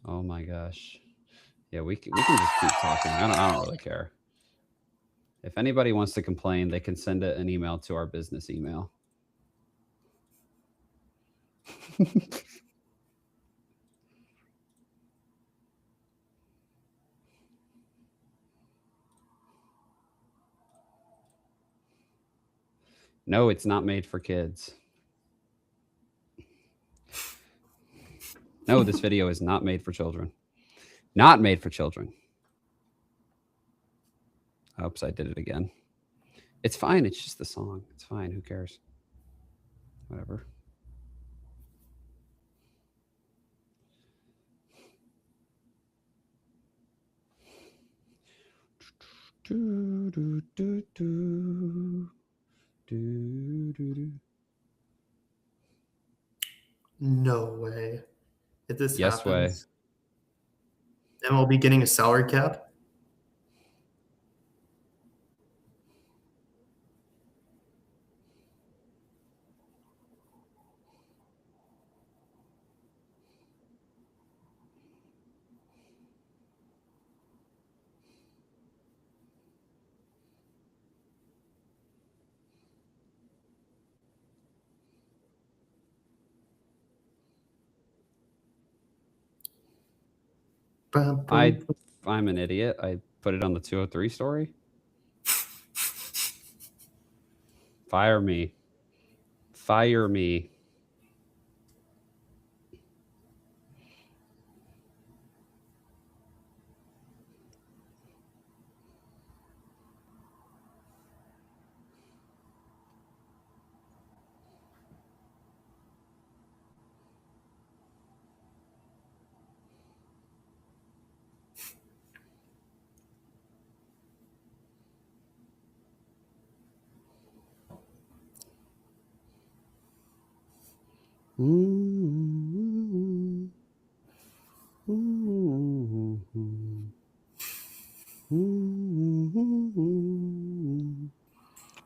Oh my gosh. Yeah, we can just keep talking. I don't really care. If anybody wants to complain, they can send an email to our business email. No, it's not made for kids. No, this video is not made for children. Not made for children. Oops, I did it again. It's fine. It's just the song. It's fine. Who cares? Whatever. Do, do, do, do. Do, do, do. No way. If this Yes happens, then we'll be getting a salary cap. I'm an idiot. I put it on the 203 story. Fire me. Fire me.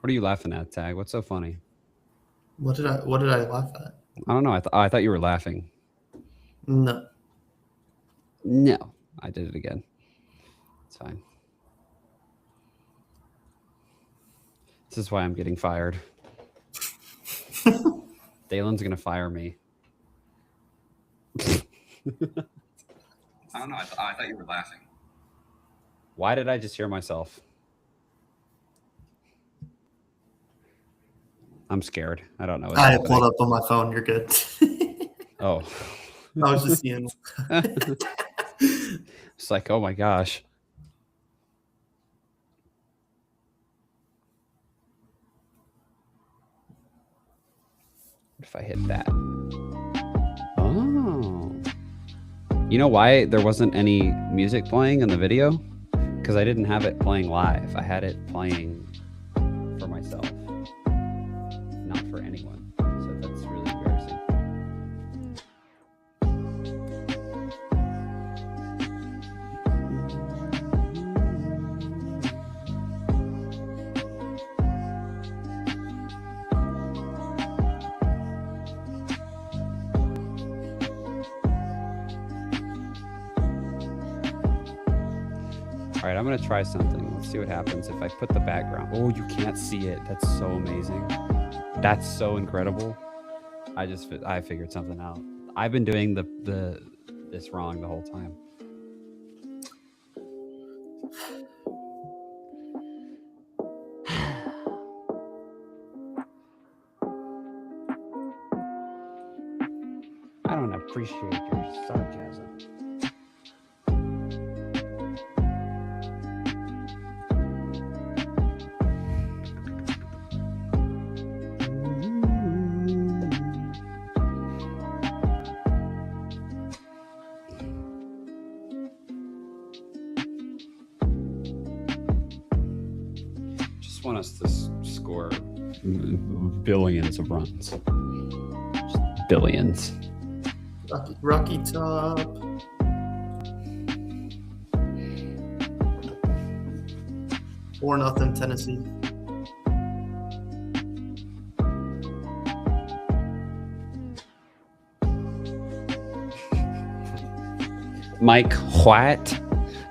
What are you laughing at, Tag? What's so funny? What did I laugh at? I don't know. I thought you were laughing. No. No, I did it again. It's fine. This is why I'm getting fired. Dalen's gonna fire me. I don't know. I thought you were laughing. Why did I just hear myself? I'm scared. I don't know. I pulled up on my phone. You're good. Oh. I was just seeing. It's like, oh my gosh. What if I hit that? Oh. You know why there wasn't any music playing in the video? Because I didn't have it playing live. I had it playing for myself, not for anyone. So that's really embarrassing. All right, I'm going to try something. Let's see what happens if I put the background. Oh, you can't see it. That's so amazing. That's so incredible. I figured something out. I've been doing this wrong the whole time. I don't appreciate your sarcasm. Just want us to score billions of runs. Just billions. Rocky Top. Or nothing, Tennessee. Mike White.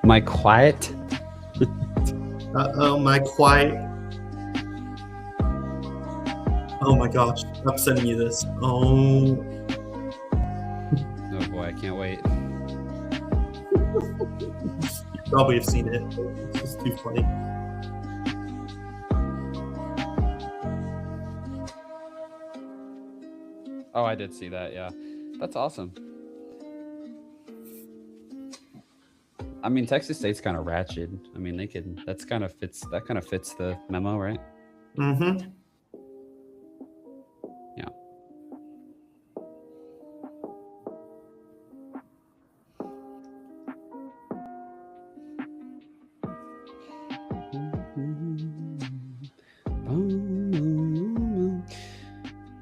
Mike White. Oh, my quiet. Oh my gosh, I'm sending you this. Oh, Oh boy, I can't wait. you probably have seen it. It's just too funny. Oh, I did see that. Yeah, that's awesome. I mean, Texas State's kind of ratchet. I mean, they can. That kind of fits the memo, right? Mm-hmm. Yeah.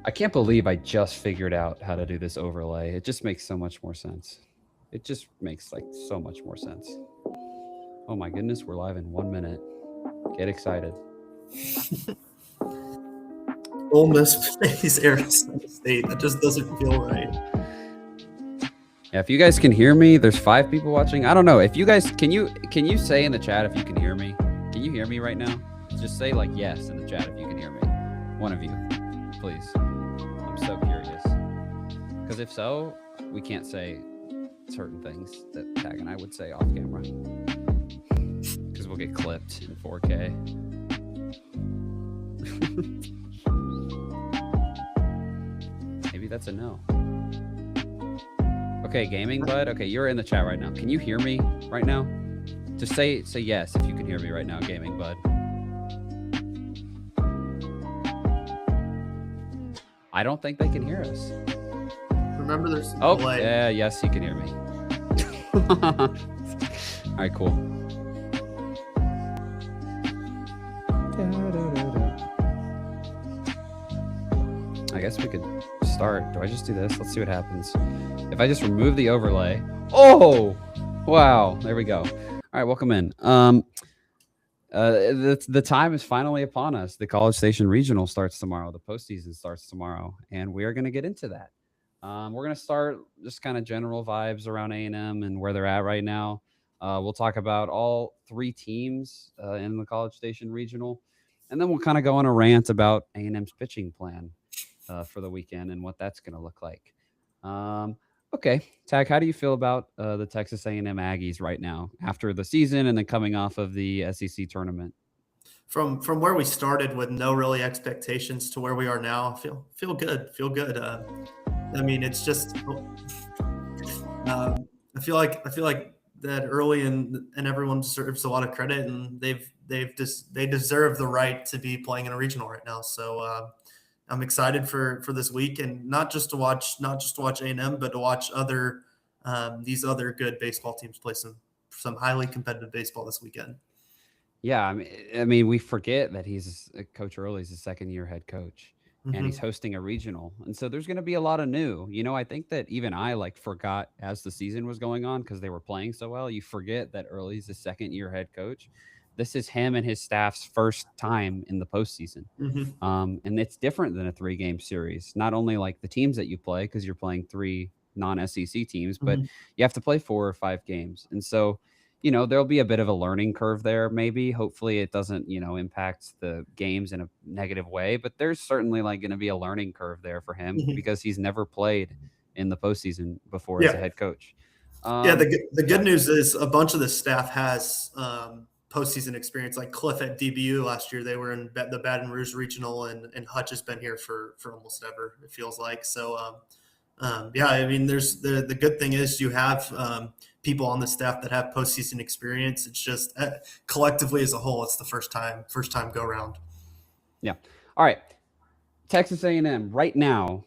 I can't believe I just figured out how to do this overlay. It just makes so much more sense. It just makes like so much more sense. Oh my goodness, we're live in 1 minute. Get excited. Ole Miss plays Arizona State. That just doesn't feel right. Yeah, if you guys can hear me, there's 5 people watching. I don't know. If you guys can you say in the chat if you can hear me? Can you hear me right now? Just say like yes in the chat if you can hear me. One of you, please. I'm so curious. Because if so, we can't say certain things that Tag and I would say off camera. Because we'll get clipped in 4K. Maybe that's a no. Okay, gaming bud. Okay, you're in the chat right now. Can you hear me right now? Just say yes if you can hear me right now, gaming bud. I don't think they can hear us. Remember, there's a Oh, delay. yeah, yes, he can hear me. All right, cool. I guess we could start. Do I just do this? Let's see what happens. If I just remove the overlay. Oh, wow. There we go. All right, welcome in. The time is finally upon us. The College Station Regional starts tomorrow. The postseason starts tomorrow, and we are going to get into that. We're going to start just kind of general vibes around A&M and where they're at right now. We'll talk about all 3 teams in the College Station Regional, and then we'll kind of go on a rant about A&M's pitching plan for the weekend and what that's going to look like. Okay, Tag, how do you feel about the Texas A&M Aggies right now after the season and then coming off of the SEC tournament? From where we started with no really expectations to where we are now, feel good. Feel good. I mean, it's just. I feel like that early and everyone deserves a lot of credit, and they deserve the right to be playing in a regional right now. So I'm excited for this week, and not just to watch A&M, but to watch these other good baseball teams play some highly competitive baseball this weekend. Yeah, I mean, we forget that he's Coach Early's a second-year head coach, and he's hosting a regional, and so there's going to be a lot of new. You know, I think that even I forgot as the season was going on because they were playing so well. You forget that Early's a second-year head coach. This is him and his staff's first time in the postseason, and it's different than a 3-game series. Not only like the teams that you play because you're playing 3 non-SEC teams, but you have to play 4 or 5 games, and so. You know, there'll be a bit of a learning curve there, maybe. Hopefully it doesn't, impact the games in a negative way, but there's certainly going to be a learning curve there for him because he's never played in the postseason before as a head coach. The good news is a bunch of the staff has postseason experience. Like Cliff at DBU last year, they were in the Baton Rouge Regional, and Hutch has been here for almost ever, it feels like. So, I mean, there's the good thing is you have people on the staff that have postseason experience. It's just collectively as a whole, it's the first time go around. Yeah. All right. Texas A&M right now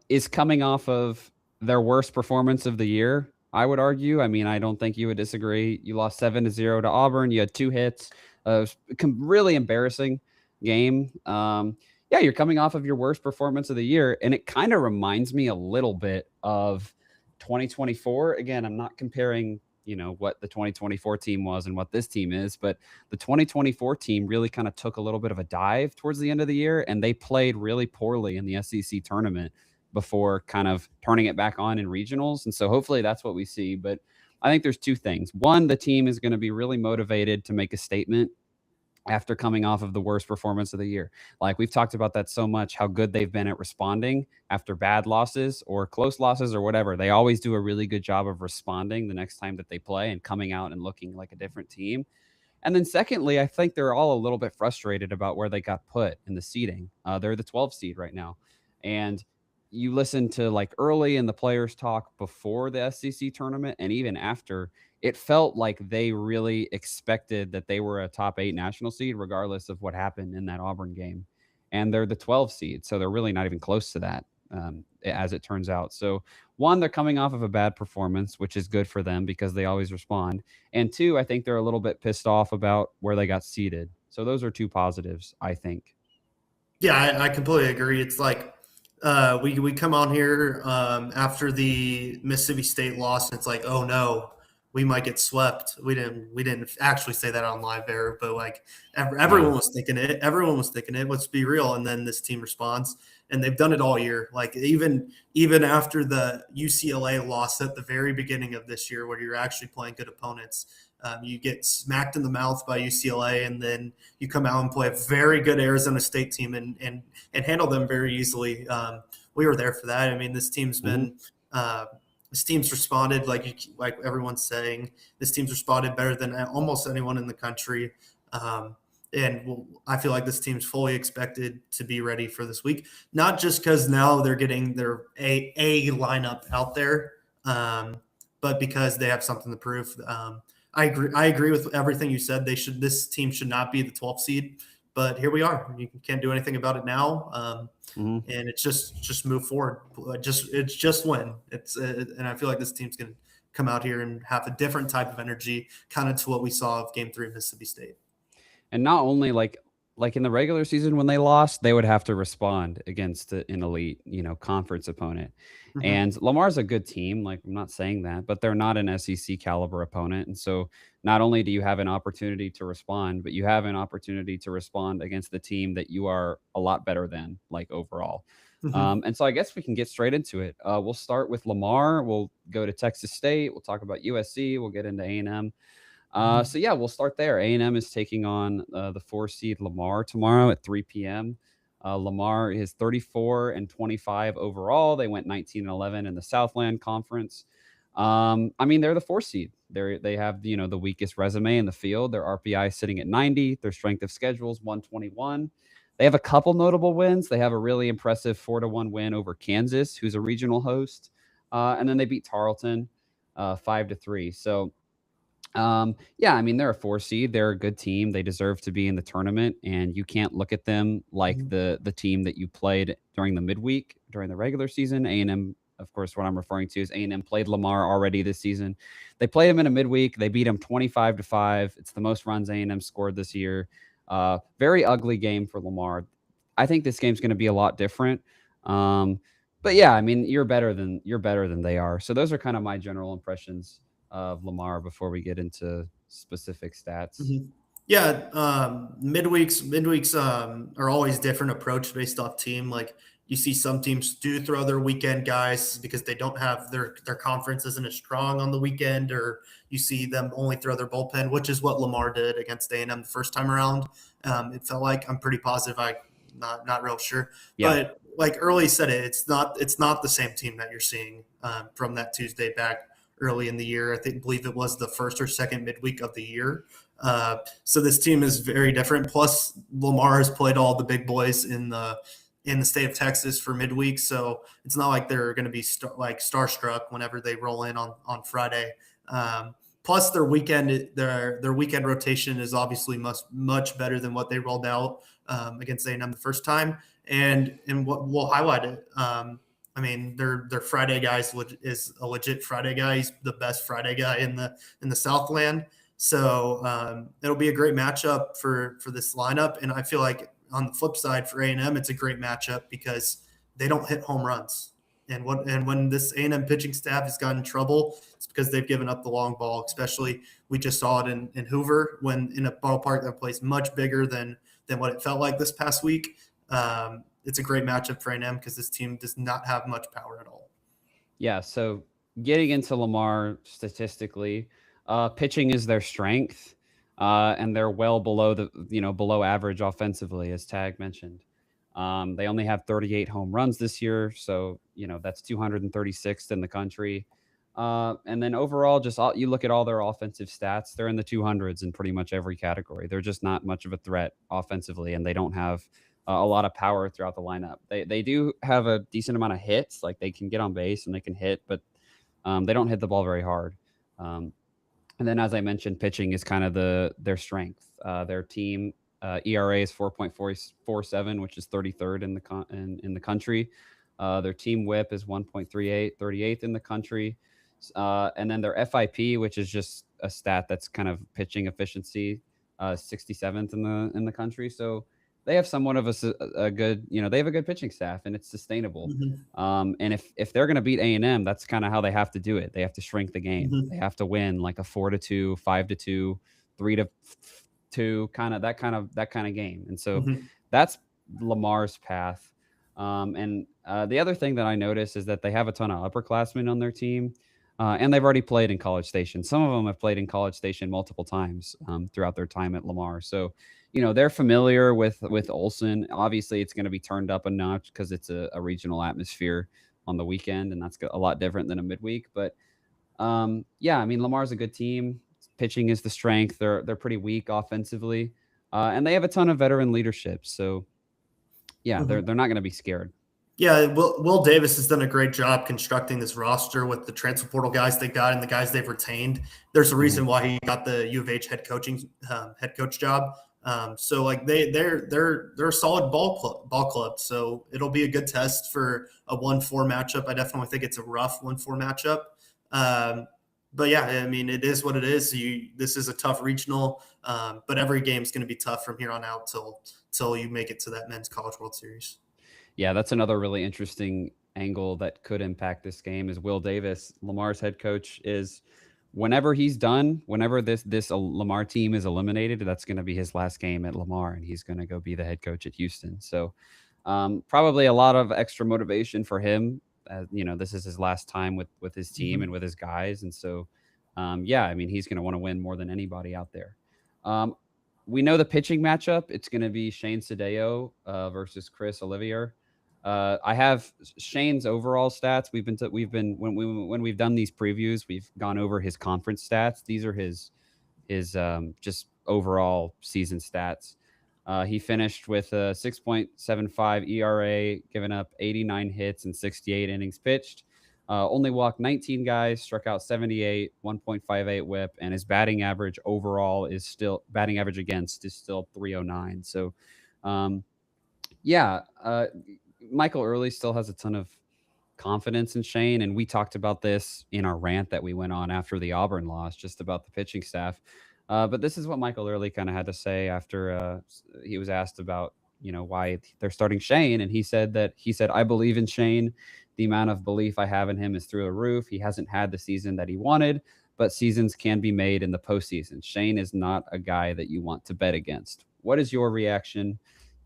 is coming off of their worst performance of the year, I would argue. I mean, I don't think you would disagree. You lost 7-0 to Auburn. You had 2 hits. Really embarrassing game. Yeah, you're coming off of your worst performance of the year, and it kind of reminds me a little bit of 2024. Again, I'm not comparing, what the 2024 team was and what this team is, but the 2024 team really kind of took a little bit of a dive towards the end of the year, and they played really poorly in the SEC tournament before kind of turning it back on in regionals. And so hopefully that's what we see. But I think there's two things. One, the team is going to be really motivated to make a statement after coming off of the worst performance of the year. Like we've talked about that so much, how good they've been at responding after bad losses or close losses or whatever. They always do a really good job of responding the next time that they play and coming out and looking like a different team. And then secondly, I think they're all a little bit frustrated about where they got put in the seeding. They're the 12 seed right now. And you listen to like early in the players talk before the SEC tournament and even after, it felt like they really expected that they were a top 8 national seed regardless of what happened in that Auburn game. And they're the 12 seed, so they're really not even close to that, as it turns out. So one, they're coming off of a bad performance, which is good for them because they always respond. And two, I think they're a little bit pissed off about where they got seated. So those are two positives, I think. Yeah, I completely agree. It's like we come on here after the Mississippi State loss, and it's like, oh no, we might get swept. We didn't actually say that on live air, but like everyone was thinking it. Everyone was thinking it. Let's be real. And then this team responds, and they've done it all year. Like even after the UCLA loss at the very beginning of this year, where you're actually playing good opponents. You get smacked in the mouth by UCLA, and then you come out and play a very good Arizona State team and handle them very easily. We were there for that. I mean, this team's been this team's responded like everyone's saying. This team's responded better than almost anyone in the country. And I feel like this team's fully expected to be ready for this week, not just because now they're getting their A lineup out there, but because they have something to prove. I agree with everything you said. This team should not be the 12th seed, but here we are. You can't do anything about it now, and it's just move forward. It's just win. And I feel like this team's going to come out here and have a different type of energy, kind of to what we saw of Game 3 of Mississippi State. And not only like in the regular season when they lost, they would have to respond against an elite, conference opponent. Mm-hmm. And Lamar's a good team. Like, I'm not saying that, but they're not an SEC caliber opponent. And so not only do you have an opportunity to respond, but you have an opportunity to respond against the team that you are a lot better than, like, overall. Mm-hmm. And so I guess we can get straight into it. We'll start with Lamar. We'll go to Texas State. We'll talk about USC. We'll get into A&M. So yeah, we'll start there. A&M is taking on the 4 seed Lamar tomorrow at 3 p.m. Lamar is 34-25 overall. They went 19-11 in the Southland Conference. I mean, they're the 4 seed. They have the weakest resume in the field. Their RPI sitting at 90. Their strength of schedule is 121. They have a couple notable wins. They have a really impressive 4-1 win over Kansas, who's a regional host, and then they beat Tarleton 5-3. So. Yeah, I mean, they're a 4 seed. They're a good team. They deserve to be in the tournament, and you can't look at them like the team that you played during the midweek, during the regular season. A&M, of course, what I'm referring to is A&M played Lamar already this season. They played him in a midweek. They beat him 25-5. It's the most runs A&M scored this year. Very ugly game for Lamar. I think this game's going to be a lot different. But yeah, I mean, you're better than they are. So those are kind of my general impressions of Lamar before we get into specific stats. Yeah, midweeks are always different approach based off team. Like you see some teams do throw their weekend guys because they don't have their conference isn't as strong on the weekend, or you see them only throw their bullpen, which is what Lamar did against A&M the first time around. It felt like, I'm pretty positive, not real sure, but like early said it's not the same team that you're seeing from that Tuesday back early in the year. I believe it was the first or second midweek of the year. So this team is very different. Plus, Lamar has played all the big boys in the state of Texas for midweek, so it's not like they're going to be starstruck whenever they roll in on Friday. Plus, their weekend rotation is obviously much better than what they rolled out against A&M the first time. And what we'll highlight it. I mean, their Friday guy is a legit Friday guy. He's the best Friday guy in the Southland. So it'll be a great matchup for this lineup. And I feel like on the flip side for A&M, it's a great matchup because they don't hit home runs. And when this A&M pitching staff has gotten in trouble, it's because they've given up the long ball. Especially, we just saw it in Hoover, when in a ballpark that plays much bigger than what it felt like this past week. It's a great matchup for A&M because this team does not have much power at all. Yeah, so getting into Lamar statistically, pitching is their strength, and they're well below below average offensively, as Tag mentioned. They only have 38 home runs this year, so that's 236th in the country. And then overall, you look at all their offensive stats; they're in the 200s in pretty much every category. They're just not much of a threat offensively, and they don't have a lot of power throughout the lineup. They do have a decent amount of hits, like they can get on base and they can hit, but they don't hit the ball very hard. And then, as I mentioned, pitching is kind of their strength. Their team ERA is 4.47, which is 33rd in the country. Their team WHIP is 1.38, 38th in the country. And then their FIP, which is just a stat that's kind of pitching efficiency, 67th in the country. So they have somewhat of a good, they have a good pitching staff, and it's sustainable. Mm-hmm. And if they're going to beat A&M, that's kind of how they have to do it. They have to shrink the game. Mm-hmm. They have to win like a 4-2, 5-2, 3-2, that kind of game. And so that's Lamar's path. And the other thing that I noticed is that they have a ton of upperclassmen on their team. And they've already played in College Station. Some of them have played in College Station multiple times throughout their time at Lamar. So, they're familiar with Olson. Obviously, it's going to be turned up a notch because it's a regional atmosphere on the weekend, and that's a lot different than a midweek. But yeah, I mean, Lamar's a good team. Pitching is the strength. They're pretty weak offensively, and they have a ton of veteran leadership. So, yeah, they're not going to be scared. Yeah, Will Davis has done a great job constructing this roster with the transfer portal guys they got and the guys they've retained. There's a reason why he got the U of H head coach job. So like they're a solid ball club. So it'll be a good test for a 1-4 matchup. I definitely think it's a rough 1-4 matchup. But yeah, I mean, it is what it is. This is a tough regional, but every game's going to be tough from here on out till you make it to that Men's College World Series. Yeah, that's another really interesting angle that could impact this game is Will Davis, Lamar's head coach, is whenever he's done, whenever this Lamar team is eliminated, that's going to be his last game at Lamar, and he's going to go be the head coach at Houston. So probably a lot of extra motivation for him. This is his last time with his team and with his guys. And so, yeah, I mean, he's going to want to win more than anybody out there. We know the pitching matchup. It's going to be Shane Sadeo versus Chris Olivier. I have Shane's overall stats. We've been when we've done these previews, we've gone over his conference stats. These are his just overall season stats. He finished with a 6.75 ERA, given up 89 hits and 68 innings pitched. Only walked 19 guys, struck out 78, 1.58 WHIP, and his batting average overall is still batting average against is still 309. So, yeah. Michael Early still has a ton of confidence in Shane, and we talked about this in our rant that we went on after the Auburn loss, just about the pitching staff. But this is what Michael Early kind of had to say after he was asked about why they're starting Shane, and he said, I believe in Shane. The amount of belief I have in him is through the roof. He hasn't had the season that he wanted, but seasons can be made in the postseason. Shane is not a guy that you want to bet against. What is your reaction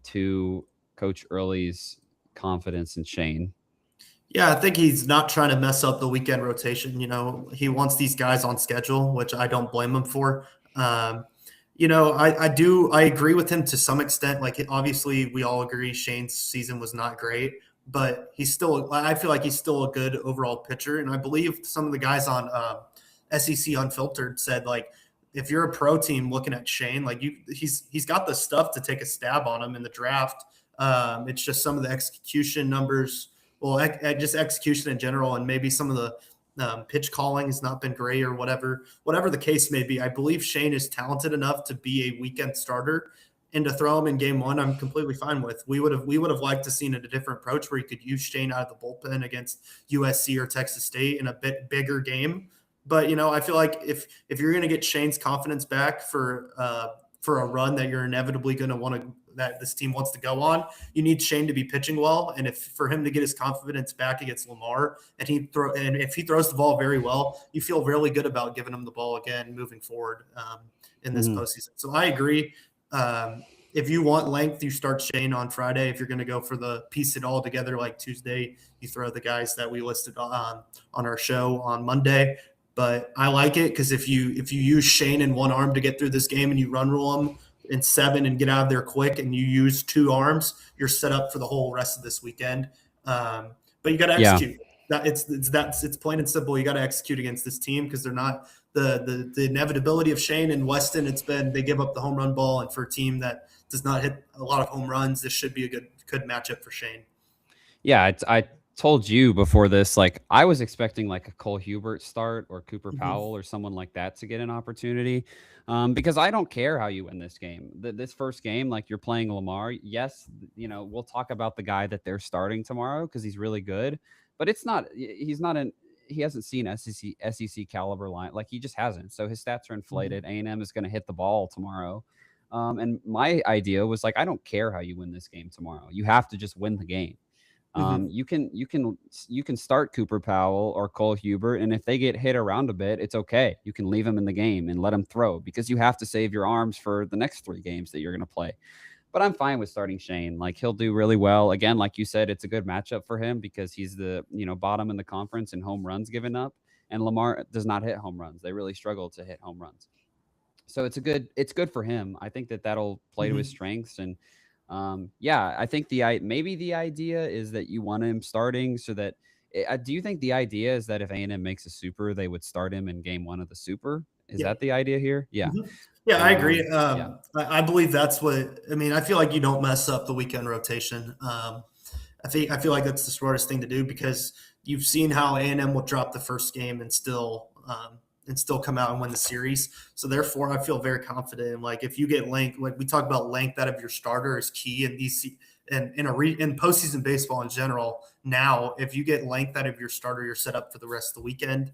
to Coach Early's confidence in Shane? Yeah, I think he's not trying to mess up the weekend rotation. He wants these guys on schedule, which I don't blame him for. I agree with him to some extent. Like, obviously we all agree Shane's season was not great, but I feel like he's still a good overall pitcher. And I believe some of the guys on SEC Unfiltered said, like, if you're a pro team looking at Shane, like he's got the stuff to take a stab on him in the draft. It's just some of the execution numbers, just execution in general, and maybe some of the pitch calling has not been great or whatever the case may be. I believe Shane is talented enough to be a weekend starter, and to throw him in game one, I'm completely fine with. We would have liked to seen a different approach where you could use Shane out of the bullpen against USC or Texas State in a bit bigger game. But I feel like if you're going to get Shane's confidence back for a run that you're inevitably going to want to, that this team wants to go on, you need Shane to be pitching well. And for him to get his confidence back against Lamar, and if he throws the ball very well, you feel really good about giving him the ball again moving forward in this postseason. So I agree. if you want length, you start Shane on Friday. If you're going to go for the piece it all together like Tuesday, you throw the guys that we listed on our show on Monday. But I like it because if you use Shane in one arm to get through this game and you run rule him in 7 and get out of there quick, and you use 2 arms, you're set up for the whole rest of this weekend. But you got to execute. It's plain and simple. You got to execute against this team because they're not the inevitability of Shane and Weston. It's been they give up the home run ball, and for a team that does not hit a lot of home runs, this should be a good matchup for Shane. Yeah, I told you before this, like I was expecting like a Cole Hubert start or Cooper Powell or someone like that to get an opportunity, because I don't care how you win this game. This first game, like you're playing Lamar. Yes, we'll talk about the guy that they're starting tomorrow because he's really good, but he hasn't seen SEC caliber line. Like he just hasn't. So his stats are inflated. A&M is going to hit the ball tomorrow. And my idea was like, I don't care how you win this game tomorrow. You have to just win the game. You can start Cooper Powell or Cole Hubert, and if they get hit around a bit, it's okay. You can leave them in the game and let them throw because you have to save your arms for the next 3 games that you're going to play. But I'm fine with starting Shane. Like he'll do really well. Again, like you said, it's a good matchup for him because he's the bottom in the conference in home runs given up, and Lamar does not hit home runs. They really struggle to hit home runs. So it's good for him. I think that'll play to his strengths. And I think maybe the idea is that you want him starting so that do you think the idea is that if A&M makes a super, they would start him in game 1 of the super? Is that the idea here? Yeah. Yeah, I agree. I believe that's what – I mean, I feel like you don't mess up the weekend rotation. I feel like that's the smartest thing to do because you've seen how A&M will drop the first game and still come out and win the series. So therefore, I feel very confident. Like if you get length, like we talk about length out of your starter is key in these and in postseason baseball in general. Now, if you get length out of your starter, you're set up for the rest of the weekend.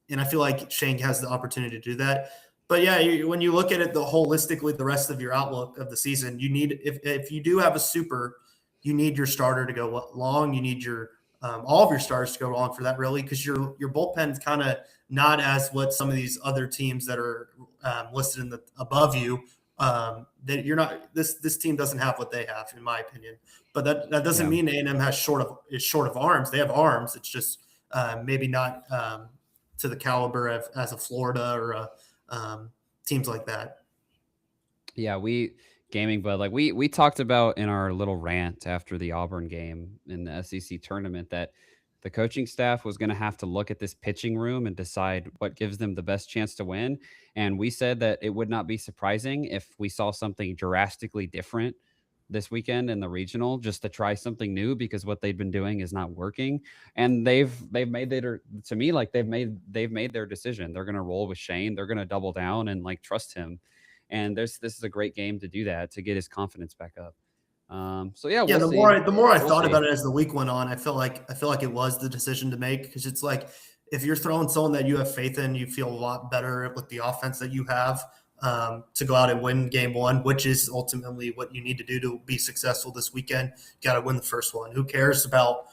And I feel like Shane has the opportunity to do that. But yeah, when you look at it holistically, the rest of your outlook of the season, you need if you do have a super, you need your starter to go long. You need your all of your stars to go long for that, really, because your bullpen's kind of not as what some of these other teams that are listed in the above you. That you're not. This team doesn't have what they have, in my opinion. But that doesn't mean A&M is short of arms. They have arms. It's just maybe not to the caliber of as a Florida or teams like that. Yeah, we talked about in our little rant after the Auburn game in the SEC tournament that the coaching staff was going to have to look at this pitching room and decide what gives them the best chance to win. And we said that it would not be surprising if we saw something drastically different this weekend in the regional, just to try something new because what they've been doing is not working. And they've made they've made their decision. They're going to roll with Shane. They're going to double down and like trust him. And this is a great game to do that, to get his confidence back up. The more I thought about it as the week went on, I feel like it was the decision to make because it's like if you're throwing someone that you have faith in, you feel a lot better with the offense that you have to go out and win game 1, which is ultimately what you need to do to be successful this weekend. You got to win the first one. Who cares about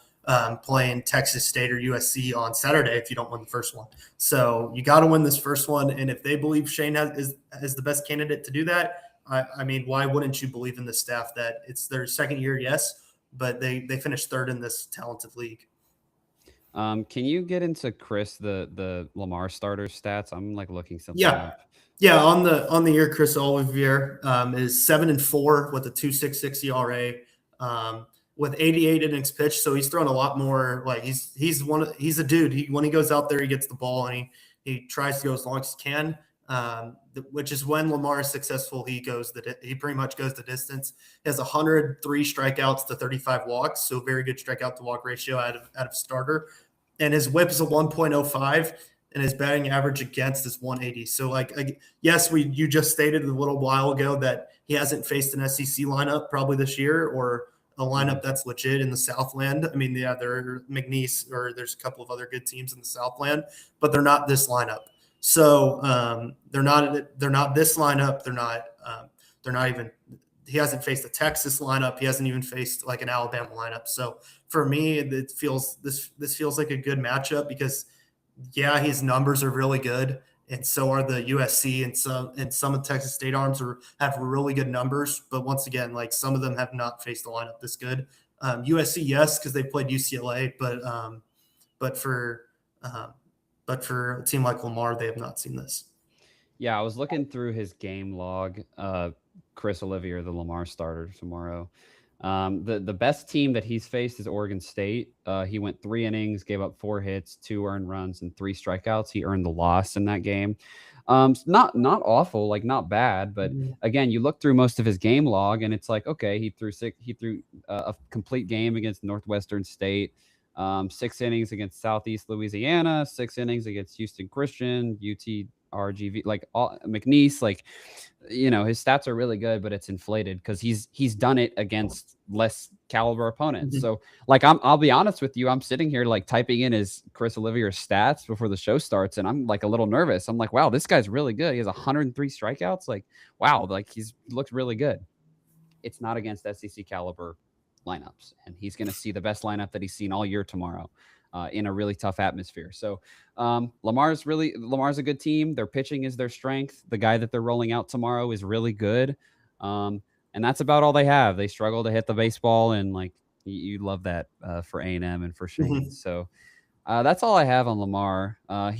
playing Texas State or USC on Saturday if you don't win the first one? So you got to win this first one. And if they believe Shane is the best candidate to do that, I mean, why wouldn't you believe in the staff that it's their second year? Yes, but they finished 3rd in this talented league. Can you get into Chris the Lamar starter stats? I'm like looking something up. Yeah, on the year, Chris Olivier is 7-4 with a 2.66 ERA, with 88 innings pitched. So he's thrown a lot more. Like he's a dude. When he goes out there, he gets the ball and he tries to go as long as he can. Which is when Lamar is successful. He pretty much goes the distance. He has 103 strikeouts to 35 walks, so very good strikeout to walk ratio out of starter. And his WHIP is a 1.05, and his batting average against is 180. So yes, you just stated a little while ago that he hasn't faced an SEC lineup probably this year or a lineup that's legit in the Southland. I mean, yeah, there are McNeese or there's a couple of other good teams in the Southland, but they're not this lineup. So they're not this lineup. They're not even. He hasn't faced a Texas lineup. He hasn't even faced like an Alabama lineup. So for me, this feels like a good matchup because his numbers are really good and so are the USC and some of the Texas State arms have really good numbers. But once again, like some of them have not faced a lineup this good. USC, yes, because they played UCLA, but for a team like Lamar, they have not seen this. Yeah, I was looking through his game log. Chris Olivier, the Lamar starter tomorrow. The best team that he's faced is Oregon State. He went 3 innings, gave up 4 hits, 2 earned runs, and 3 strikeouts. He earned the loss in that game. Not awful, like not bad, but again, you look through most of his game log, and it's like, okay, he threw a complete game against Northwestern State. 6 innings against Southeast Louisiana, 6 innings against Houston Christian, UTRGV, like all McNeese, like, you know, his stats are really good, but it's inflated because he's done it against less caliber opponents. So like, I'll be honest with you, I'm sitting here like typing in his Chris Olivier's stats before the show starts, and I'm like a little nervous. I'm like, wow, this guy's really good. He has 103 strikeouts. Like, wow, like he looks really good. It's not against SEC caliber lineups, and he's going to see the best lineup that he's seen all year tomorrow in a really tough atmosphere. So Lamar's a good team. Their pitching is their strength. The guy that they're rolling out tomorrow is really good. And that's about all they have. They struggle to hit the baseball, and like you love that for A&M and for Shane. So that's all I have on Lamar. I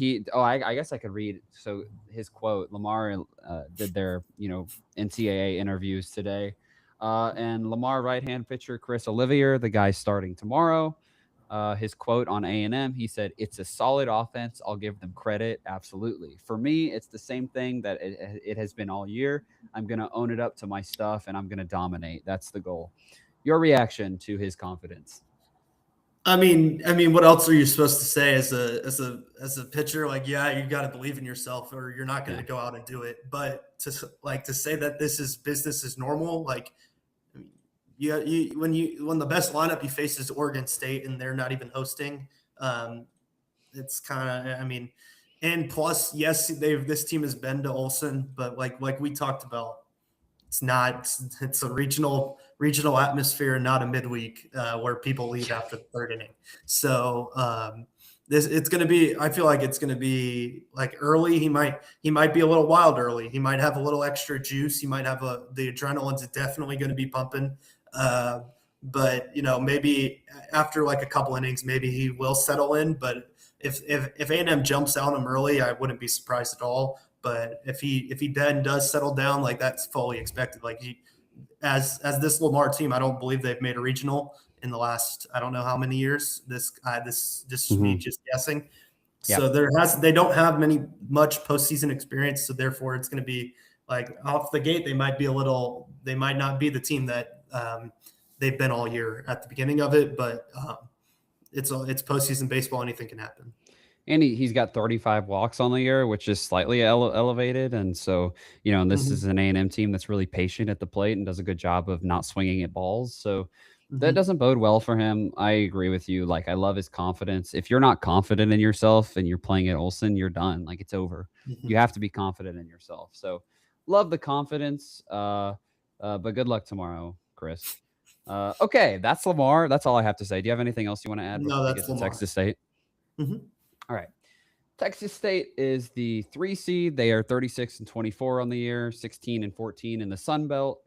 guess I could read. So his quote, Lamar did their, NCAA interviews today. And Lamar right-hand pitcher Chris Olivier, the guy starting tomorrow. His quote on A&M, he said, "It's a solid offense. I'll give them credit. Absolutely. For me, it's the same thing that it has been all year. I'm going to own it up to my stuff, and I'm going to dominate. That's the goal." Your reaction to his confidence? I mean, what else are you supposed to say as a pitcher? Like, yeah, you got to believe in yourself, or you're not going to go out and do it. But to say that this is business as normal, like, when the best lineup you face is Oregon State and they're not even hosting, it's kind of, and plus, yes, this team has been to Olson, but like we talked about, it's a regional atmosphere, not a midweek where people leave after the 3rd inning. So it's going to be, I feel like it's going to be like early. He might be a little wild early. He might have a little extra juice. He might have the adrenaline's definitely going to be pumping. But maybe after like a couple innings, maybe he will settle in. But if A&M jumps on him early, I wouldn't be surprised at all. But if he then does settle down, like that's fully expected. Like as this Lamar team, I don't believe they've made a regional in the last, I don't know how many years. This just me just guessing. Yep. So they don't have much postseason experience. So therefore, it's going to be like off the gate. They might not be the team that they've been all year at the beginning of it. But it's postseason baseball. Anything can happen. And he's got 35 walks on the year, which is slightly elevated. And so, this is an A&M team that's really patient at the plate and does a good job of not swinging at balls. So that doesn't bode well for him. I agree with you. Like, I love his confidence. If you're not confident in yourself and you're playing at Olson, you're done. Like, it's over. You have to be confident in yourself. So love the confidence. But good luck tomorrow, Chris. Okay, that's Lamar. That's all I have to say. Do you have anything else you want to add? No, that's Lamar. Texas State. All right. Texas State is the 3 seed. They are 36-24 on the year, 16-14 in the Sun Belt.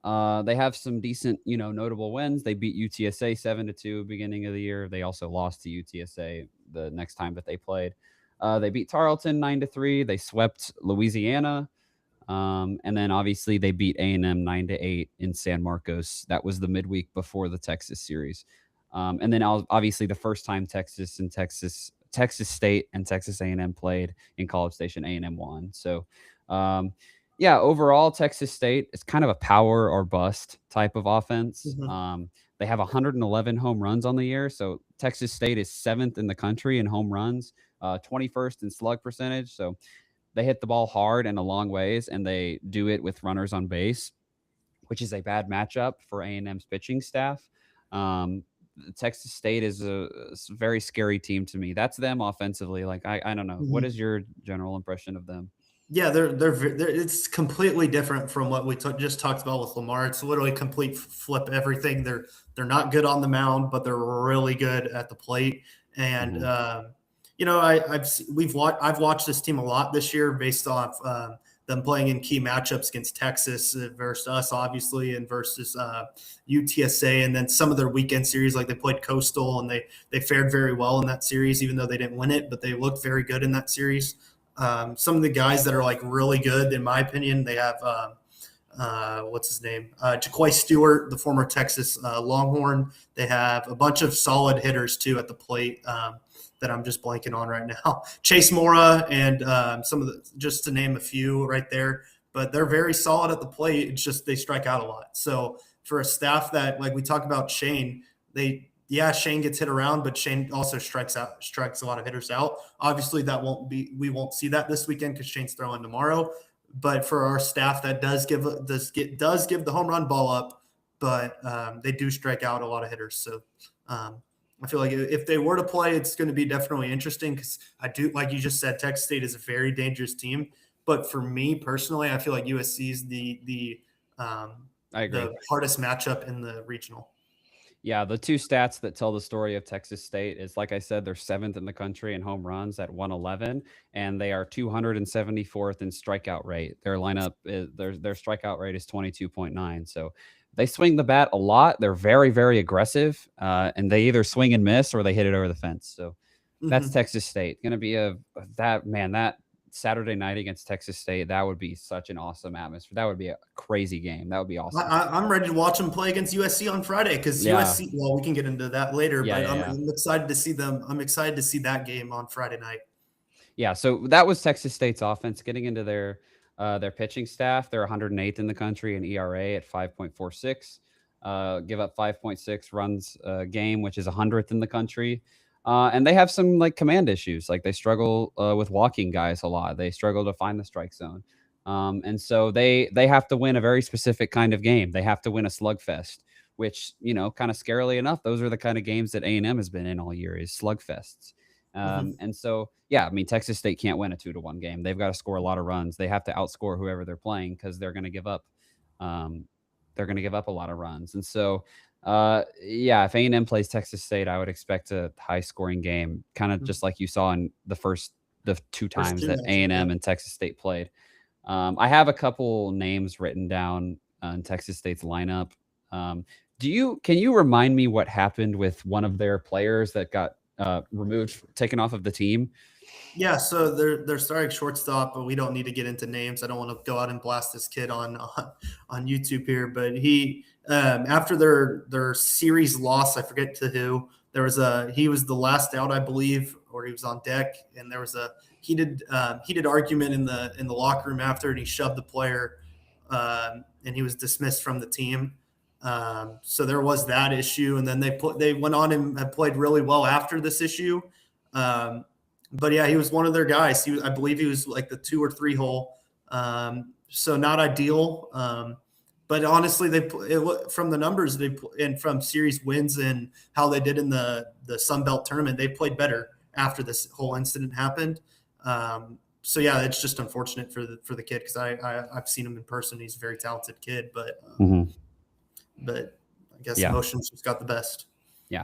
They have some decent, notable wins. They beat UTSA 7-2 beginning of the year. They also lost to UTSA the next time that they played. They beat Tarleton 9-3. They swept Louisiana. And then obviously they beat A&M 9-8 in San Marcos. That was the midweek before the Texas series. And then obviously the first time Texas State and Texas A&M played in College Station, A&M won. So, overall, Texas State is kind of a power or bust type of offense. They have 111 home runs on the year. So Texas State is 7th in the country in home runs, 21st in slug percentage. So they hit the ball hard and a long ways, and they do it with runners on base, which is a bad matchup for A&M's pitching staff. Texas State is a very scary team to me. That's them offensively. Like, I don't know. What is your general impression of them? Yeah, they're it's completely different from what we just talked about with Lamar. It's literally complete flip everything. They're not good on the mound, but they're really good at the plate. And I've watched this team a lot this year based off them playing in key matchups against Texas versus us, obviously, and versus UTSA, and then some of their weekend series, like they played Coastal, and they fared very well in that series, even though they didn't win it, but they looked very good in that series. Some of the guys that are like really good, in my opinion, they have what's his name? Jaquay Stewart, the former Texas Longhorn. They have a bunch of solid hitters too at the plate. That I'm just blanking on right now. Chase Mora and some of the, just to name a few right there, but they're very solid at the plate. It's just they strike out a lot. So for a staff that, like we talk about Shane, Shane gets hit around, but Shane also strikes a lot of hitters out. Obviously we won't see that this weekend because Shane's throwing tomorrow. But for our staff that does give the home run ball up, but they do strike out a lot of hitters. So I feel like if they were to play, it's going to be definitely interesting because I do, like you just said, Texas State is a very dangerous team. But for me personally, I feel like USC is the hardest matchup in the regional. Yeah, the two stats that tell the story of Texas State is, like I said, they're 7th in the country in home runs at 111, and they are 274th in strikeout rate. Their lineup, their strikeout rate is 22.9. So they swing the bat a lot. They're very, very aggressive, and they either swing and miss or they hit it over the fence. So that's Texas State. Going to be that Saturday night against Texas State, that would be such an awesome atmosphere. That would be a crazy game. That would be awesome. I'm ready to watch them play against USC on Friday because USC. Well, we can get into that later, but I'm excited to see them. I'm excited to see that game on Friday night. Yeah, so that was Texas State's offense. Getting into their pitching staff, they're 108th in the country in ERA at 5.46. Give up 5.6 runs a game, which is 100th in the country. And they have some like command issues. Like they struggle with walking guys a lot. They struggle to find the strike zone. And so they have to win a very specific kind of game. They have to win a slugfest, which, kind of scarily enough, those are the kind of games that A&M has been in all year, is slugfests. And so, Texas State can't win a 2-1 game. They've got to score a lot of runs. They have to outscore whoever they're playing because they're going to give up. They're going to give up a lot of runs. And so, if A&M plays Texas State, I would expect a high-scoring game, kind of just like you saw in the two times that A&M and Texas State played. I have a couple names written down on Texas State's lineup. Can you remind me what happened with one of their players that got taken off of the team? Yeah, so they're starting shortstop, but we don't need to get into names. I don't want to go out and blast this kid on YouTube here, but he after their series loss, I forget to who, he was the last out, I believe, or he was on deck, and there was a heated argument in the locker room after, and he shoved the player, and he was dismissed from the team. So there was that issue, and then they went on and have played really well after this issue. But yeah, he was one of their guys. I believe he was like the 2 or 3 hole. So not ideal. But honestly, from the numbers and from series wins and how they did in the Sun Belt tournament, they played better after this whole incident happened. So yeah, it's just unfortunate for the kid because I've seen him in person. He's a very talented kid, but I guess emotions just got the best. Yeah.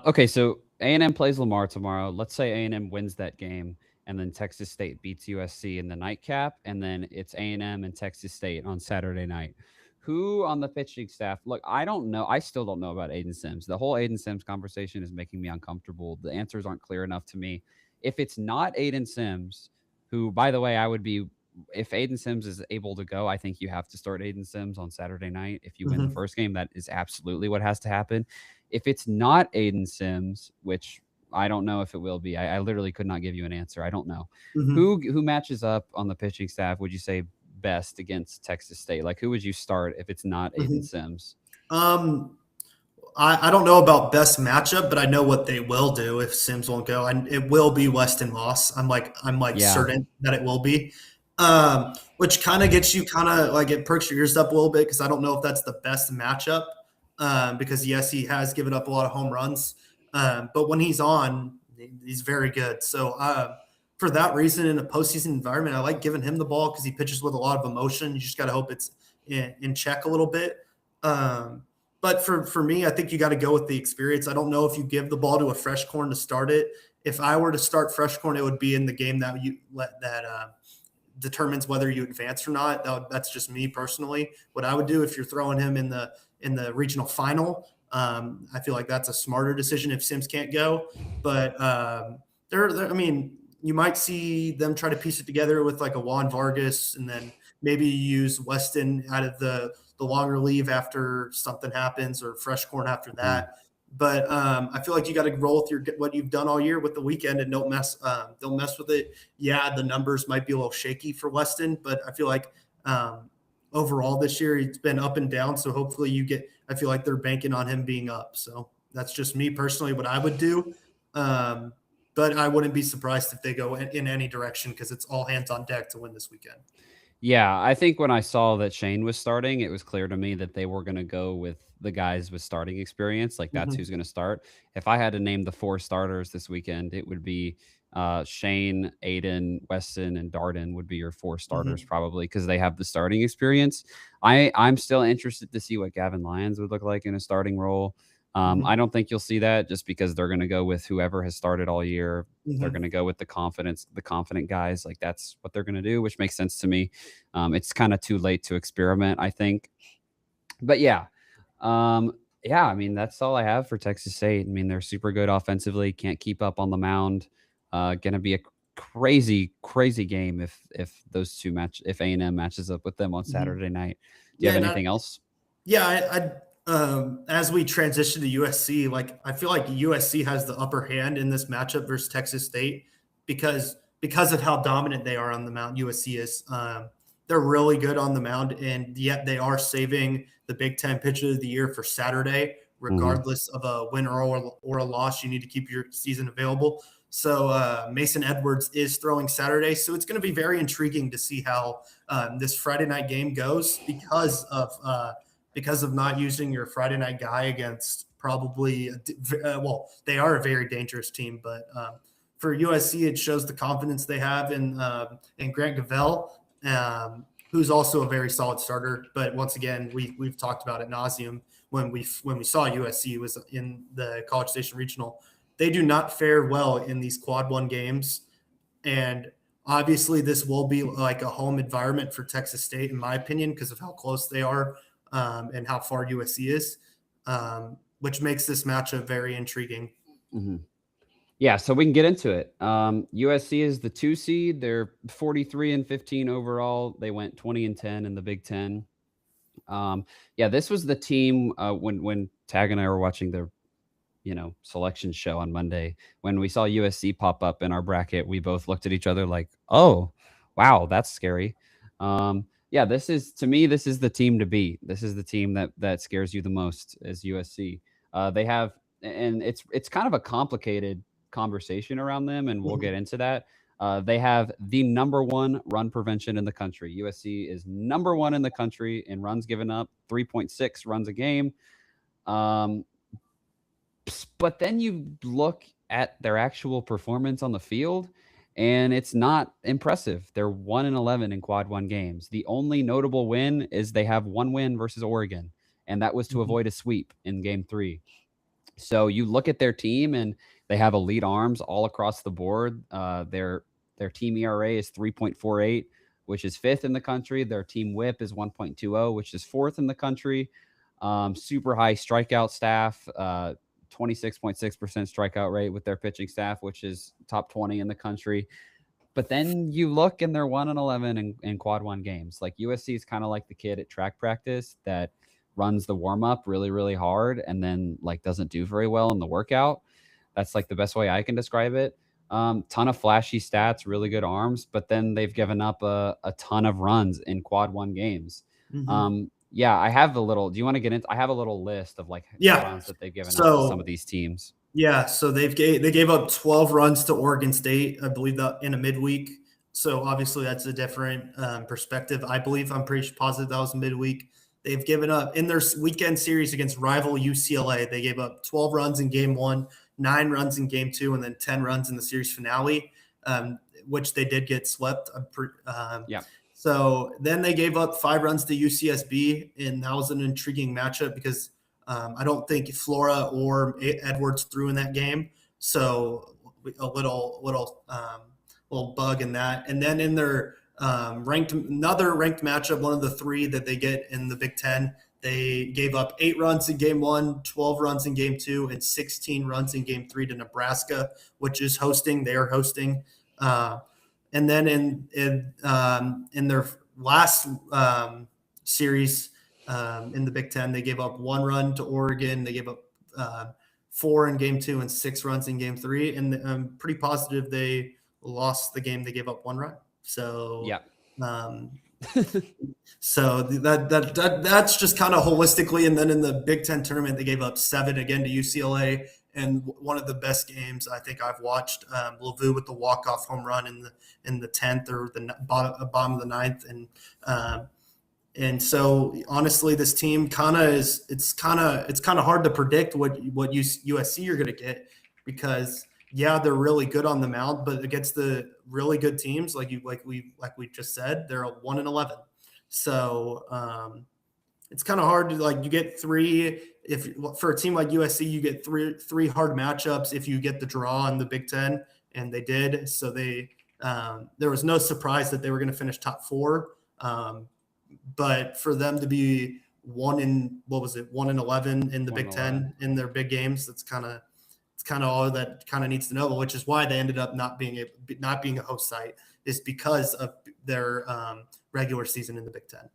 Okay, so A&M plays Lamar tomorrow. Let's say A&M wins that game, and then Texas State beats USC in the nightcap, and then it's A&M and Texas State on Saturday night. Who on the pitching staff? Look, I don't know. I still don't know about Aiden Sims. The whole Aiden Sims conversation is making me uncomfortable. The answers aren't clear enough to me. If it's not Aiden Sims, who, by the way, if Aiden Sims is able to go, I think you have to start Aiden Sims on Saturday night. If you win the first game, that is absolutely what has to happen. If it's not Aiden Sims, which I don't know if it will be, I literally could not give you an answer. I don't know. Who matches up on the pitching staff, would you say, best against Texas State? Like, who would you start if it's not Aiden Sims? I don't know about best matchup, but I know what they will do if Sims won't go. And it will be Weston Moss. I'm certain that it will be. Which kind of gets you it perks your ears up a little bit because I don't know if that's the best matchup. Because yes, he has given up a lot of home runs. But when he's on, he's very good. So for that reason, in a postseason environment, I like giving him the ball because he pitches with a lot of emotion. You just got to hope it's in check a little bit. But for me, I think you got to go with the experience. I don't know if you give the ball to a fresh corn to start it if I were to start Freshcorn, it would be in the game that determines whether you advance or not. That's just me personally. What I would do if you're throwing him in the regional final, I feel like that's a smarter decision if Sims can't go. But I mean, you might see them try to piece it together with like a Juan Vargas, and then maybe use Weston out of the longer leave after something happens, or Freshcorn after that. But I feel like you got to roll with what you've done all year with the weekend, and don't mess with it. Yeah, the numbers might be a little shaky for Weston, but I feel like overall this year it's been up and down. So hopefully I feel like they're banking on him being up. So that's just me personally what I would do. But I wouldn't be surprised if they go in any direction, because it's all hands on deck to win this weekend. Yeah, I think when I saw that Shane was starting, it was clear to me that they were going to go with the guys with starting experience. Like, that's who's going to start. If I had to name the 4 starters this weekend, it would be Shane, Aiden, Weston, and Darden would be your 4 starters probably, because they have the starting experience. I'm still interested to see what Gavin Lyons would look like in a starting role. I don't think you'll see that, just because they're going to go with whoever has started all year. They're going to go with the confident guys. Like, that's what they're going to do, which makes sense to me. It's kind of too late to experiment, I think. But yeah. I mean, that's all I have for Texas State. I mean, they're super good offensively, can't keep up on the mound. Going to be a crazy game if those two if A&M matches up with them on Saturday night. Do you have anything else? Yeah, as we transition to USC, like, I feel like USC has the upper hand in this matchup versus Texas State because of how dominant they are on the mound. USC is. They're really good on the mound, and yet they are saving the Big Ten Pitcher of the Year for Saturday, regardless of a win or a loss. You need to keep your season available. So Mason Edwards is throwing Saturday, so it's going to be very intriguing to see how this Friday night game goes, because of not using your Friday night guy against probably they are a very dangerous team, but for USC, it shows the confidence they have in Grant Gavell, who's also a very solid starter. But once again, we've talked about it nauseum when we saw USC was in the College Station Regional. They do not fare well in these Quad 1 games, and obviously this will be like a home environment for Texas State, in my opinion, because of how close they are and how far USC is, which makes this matchup very intriguing. Yeah, so we can get into it. USC is the 2 seed. They're 43-15 overall. They went 20-10 in the Big Ten. This was the team when Tag and I were watching the selection show on Monday. When we saw USC pop up in our bracket, we both looked at each other like, "Oh, wow, that's scary." This is the team to beat. This is the team that scares you the most, is USC. They have, and it's kind of a complicated conversation around them, and we'll get into that. They have the number 1 run prevention in the country. USC is number 1 in the country in runs given up, 3.6 runs a game. But then you look at their actual performance on the field, and it's not impressive. They're 1-11 in Quad 1 games. The only notable win is they have 1 win versus Oregon, and that was to avoid a sweep in Game 3. So you look at their team, and they have elite arms all across the board. Their team ERA is 3.48, which is 5th in the country. Their team WHIP is 1.20, which is 4th in the country. Super high strikeout staff, 26.6% strikeout rate with their pitching staff, which is top 20 in the country. But then you look, and they're 1-11 in Quad 1 games. Like, USC is kind of like the kid at track practice that runs the warm-up really, really hard and then like doesn't do very well in the workout. That's like the best way I can describe it. Ton of flashy stats, really good arms, but then they've given up a ton of runs in Quad 1 games. I have a little. Do you want to get into? I have a little list of like runs that they've given up to some of these teams. Yeah, so they gave up 12 runs to Oregon State, I believe, that in a midweek. So obviously that's a different perspective. I'm pretty positive that was midweek. They've given up in their weekend series against rival UCLA. They gave up 12 runs in Game 1, 9 runs in Game 2, and then 10 runs in the series finale, which they did get swept. So then they gave up 5 runs to UCSB, and that was an intriguing matchup because I don't think Flora or Edwards threw in that game. So a little bug in that. And then in their another ranked matchup, one of the three that they get in the Big Ten, they gave up 8 runs in game 1, 12 runs in game 2, and 16 runs in game 3 to Nebraska, which is hosting. They are hosting. And then in their last series in the Big Ten, they gave up 1 run to Oregon. They gave up 4 in game 2 and 6 runs in game 3. And I'm pretty positive they lost the game. They gave up 1 run. So yeah. So that's just kind of holistically. And then in the Big Ten tournament, they gave up 7 again to UCLA. And one of the best games I think I've watched, Lavu with the walk-off home run in the 10th or the bottom of the 9th. And so honestly, this team it's kind of hard to predict what USC you're going to get, because yeah, they're really good on the mound, but against the really good teams, like we just said, they're 1-11. So it's kind of hard to, like, you get 3. If for a team like USC, you get three hard matchups if you get the draw in the Big Ten, and they did. So there was no surprise that they were going to finish top 4. But for them to be 1-11 in the Big Ten in their big games, it's kind of all that kind of needs to know, which is why they ended up not being a host site, is because of their regular season in the Big Ten.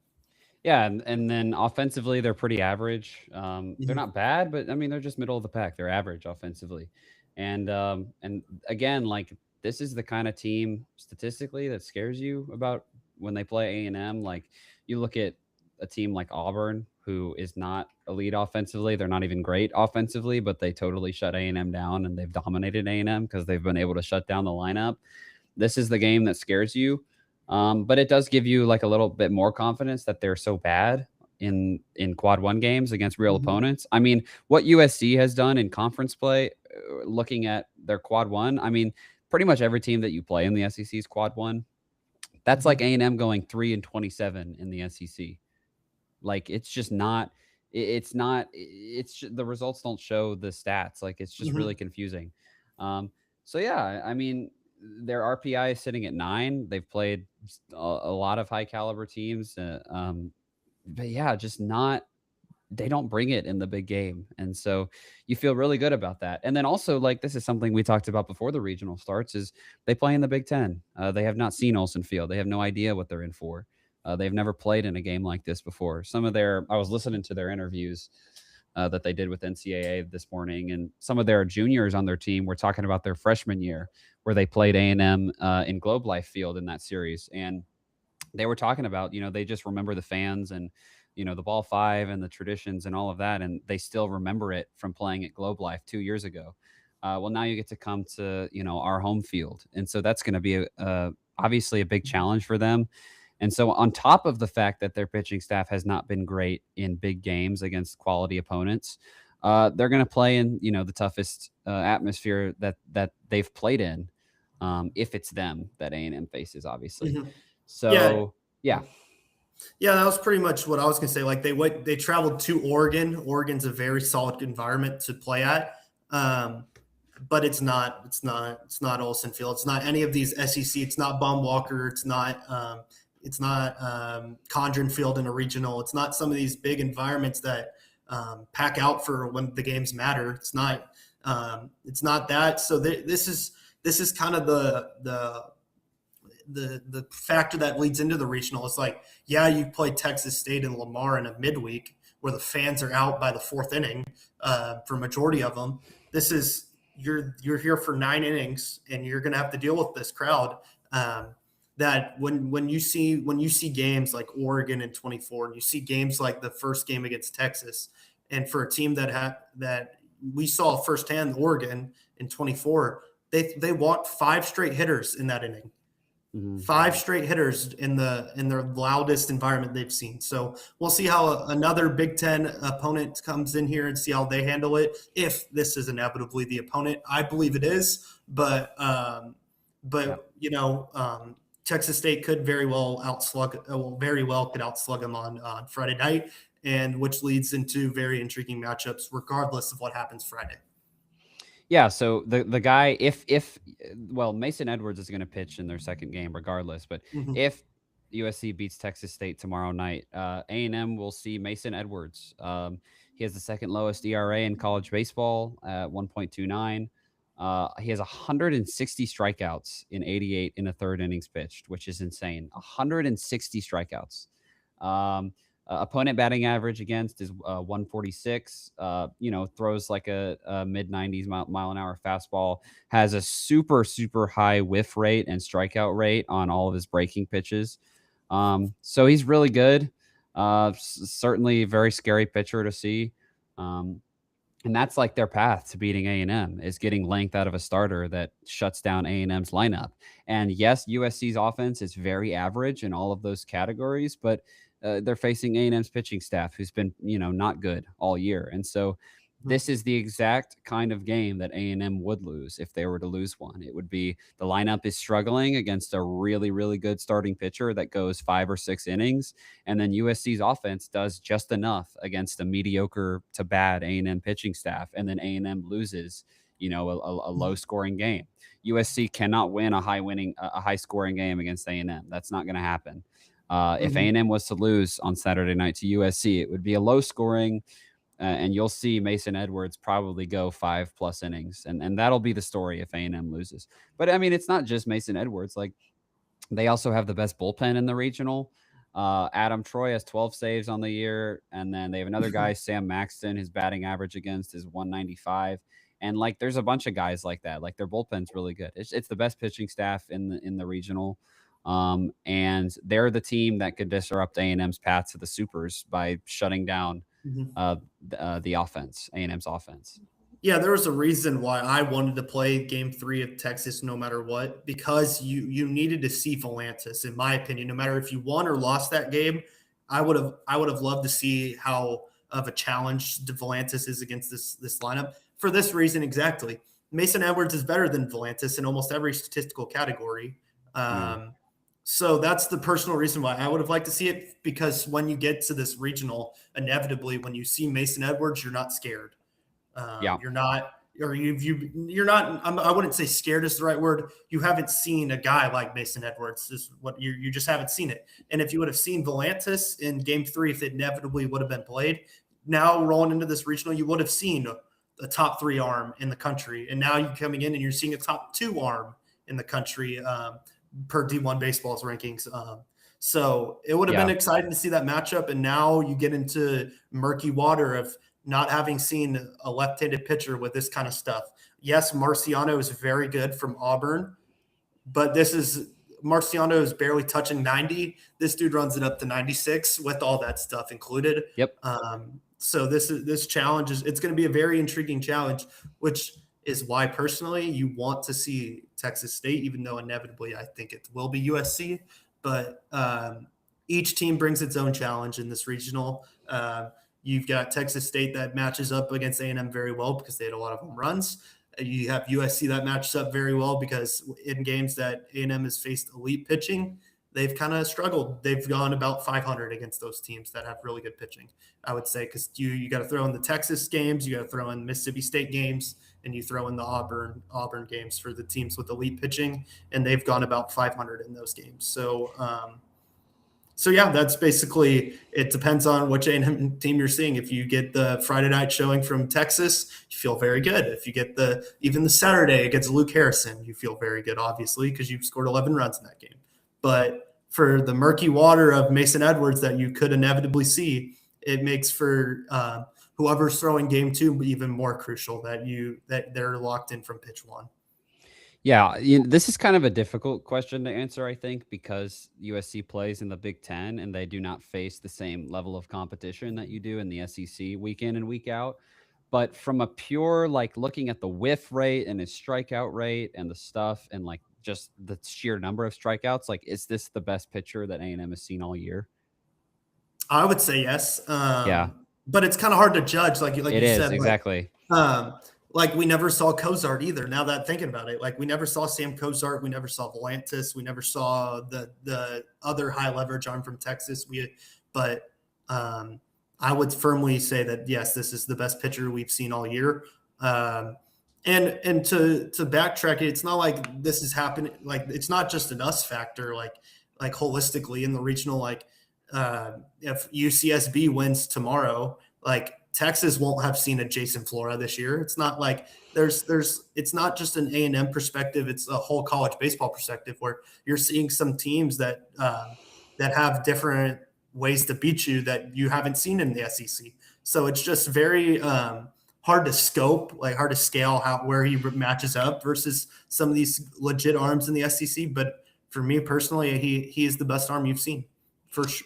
Yeah, and then offensively, they're pretty average. They're not bad, but I mean, they're just middle of the pack. They're average offensively, and again, like, this is the kind of team statistically that scares you about when they play A&M. Like, you look at a team like Auburn, who is not elite offensively. They're not even great offensively, but they totally shut A&M down, and they've dominated A&M because they've been able to shut down the lineup. This is the game that scares you. But it does give you like a little bit more confidence that they're so bad in quad 1 games against real opponents. I mean, what USC has done in conference play, looking at their quad 1, I mean, pretty much every team that you play in the SEC is quad 1. That's like A&M going 3-27 in the SEC. Like, it's just not. It's the results don't show the stats. Like, it's just really confusing. So yeah, I mean, their RPI is sitting at 9. They've played a lot of high caliber teams, but yeah, just not. They don't bring it in the big game, and so you feel really good about that. And then also, like, this is something we talked about before the regional starts: is they play in the Big Ten. They have not seen Olsen Field. They have no idea what they're in for. They've never played in a game like this before. I was listening to their interviews that they did with NCAA this morning, and some of their juniors on their team were talking about their freshman year where they played A&M in Globe Life Field in that series. And they were talking about, they just remember the fans and, the Ball 5 and the traditions and all of that. And they still remember it from playing at Globe Life 2 years ago. Well, now you get to come to, our home field. And so that's going to be obviously a big challenge for them. And so on top of the fact that their pitching staff has not been great in big games against quality opponents, they're going to play in, the toughest atmosphere that they've played in, if it's them that A&M faces, obviously. So, yeah. Yeah, that was pretty much what I was going to say. Like, they traveled to Oregon. Oregon's a very solid environment to play at. But it's not Olsen Field. It's not any of these SEC. It's not Baum Walker. It's not Condren Field in a regional. It's not some of these big environments that pack out for when the games matter. It's not that. So this is kind of the factor that leads into the regional. It's like, yeah, you play Texas State and Lamar in a midweek where the fans are out by the 4th inning for majority of them. This is you're here for 9 innings, and you're going to have to deal with this crowd. That when you see games like Oregon in 24, and you see games like the first game against Texas, and for a team that we saw firsthand, Oregon in 24, they walked 5 straight hitters in that inning. 5 straight hitters in their loudest environment they've seen. So we'll see how another Big Ten opponent comes in here and see how they handle it. If this is inevitably the opponent, I believe it is, but Texas State could very well could outslug them on Friday night, and which leads into very intriguing matchups regardless of what happens Friday. Yeah, so the guy, if well, Mason Edwards is going to pitch in their second game regardless, but Mhm. if USC beats Texas State tomorrow night, A&M will see Mason Edwards. He has the second lowest ERA in college baseball at 1.29. He has 160 strikeouts in 88 in the third innings pitched, which is insane. 160 strikeouts. Um, Opponent batting average against is 146. Throws like a mid 90s mile an hour fastball. Has a super high whiff rate and strikeout rate on all of his breaking pitches. So he's really good. Certainly a very scary pitcher to see. And that's like their path to beating A&M is getting length out of a starter that shuts down A&M's lineup. And yes, USC's offense is very average in all of those categories, but they're facing A&M's pitching staff, who's been, not good all year. And so Mhm. this is the exact kind of game that A&M would lose if they were to lose one. It would be the lineup is struggling against a really good starting pitcher that goes 5 or 6 innings, and then USC's offense does just enough against a mediocre to bad A&M pitching staff, and then A&M loses, a low scoring game. USC cannot win a high scoring game against A&M. That's not going to happen. If Mhm. A&M was to lose on Saturday night to USC, it would be a low scoring, and you'll see Mason Edwards probably go 5+ innings, and that'll be the story if A&M loses. But I mean, it's not just Mason Edwards. Like, they also have the best bullpen in the regional. Adam Troy has 12 saves on the year, and then they have another guy, Sam Maxton. His batting average against is 195. And like, there's a bunch of guys like that. Like, their bullpen's really good. It's the best pitching staff in the regional. And they're the team that could disrupt A&M's path to the supers by shutting down Mhm. the offense, A&M's offense. Yeah, there was a reason why I wanted to play game 3 of Texas no matter what, because you needed to see Volantis, in my opinion. No matter if you won or lost that game, I would have loved to see how of a challenge Volantis is against this lineup. For this reason exactly. Mason Edwards is better than Volantis in almost every statistical category. Yeah. So that's the personal reason why I would have liked to see it, because when you get to this regional, inevitably when you see Mason Edwards, you're not scared. Yeah. You're not, or you're not. I wouldn't say scared is the right word. You haven't seen a guy like Mason Edwards. Is what you just haven't seen it. And if you would have seen Volantis in Game 3, if it inevitably would have been played, now rolling into this regional, you would have seen a top 3 arm in the country, and now you're coming in and you're seeing a top 2 arm in the country per D1 Baseball's rankings. So it would have been Yeah. exciting to see that matchup, and now you get into murky water of not having seen a left-handed pitcher with this kind of stuff. Yes, Marciano is very good from Auburn, but Marciano is barely touching 90. This dude runs it up to 96 with all that stuff included. Yep. So this challenge it's going to be a very intriguing challenge, which is why personally you want to see Texas State, even though inevitably I think it will be USC. But each team brings its own challenge in this regional. You've got Texas State that matches up against A&M very well because they had a lot of home runs. You have USC that matches up very well because in games that A&M has faced elite pitching, they've kind of struggled. They've gone about 500 against those teams that have really good pitching, I would say, because you got to throw in the Texas games, you got to throw in Mississippi State games, and you throw in the Auburn games for the teams with elite pitching, and they've gone about 500 in those games. So yeah, that's basically it. Depends on which A&M team you're seeing. If you get the Friday night showing from Texas, you feel very good. If you get even the Saturday against Luke Harrison, you feel very good, obviously, because you've scored 11 runs in that game. But for the murky water of Mason Edwards that you could inevitably see, it makes for whoever's throwing game 2 even more crucial that they're locked in from pitch 1. Yeah, this is kind of a difficult question to answer, I think, because USC plays in the Big Ten and they do not face the same level of competition that you do in the SEC week in and week out. But from a pure, like, looking at the whiff rate and his strikeout rate and the stuff and like just the sheer number of strikeouts, like, is this the best pitcher that A&M has seen all year? I would say yes, Yeah, but it's kind of hard to judge, like it you is said, exactly. like we never saw Cozart either. Now that thinking about it, like we never saw Sam Cozart, we never saw Volantis, we never saw the other high leverage arm from Texas. But I would firmly say that yes, this is the best pitcher we've seen all year. And to backtrack it, it's not like this is happening. Like it's not just an us factor. Like holistically in the regional, like if UCSB wins tomorrow, like Texas won't have seen a Jason Flora this year. It's not like there's it's not just an A&M perspective. It's a whole college baseball perspective where you're seeing some teams that have different ways to beat you that you haven't seen in the SEC. So it's just very hard to scope, like hard to scale how where he matches up versus some of these legit arms in the SEC. But for me personally, he is the best arm you've seen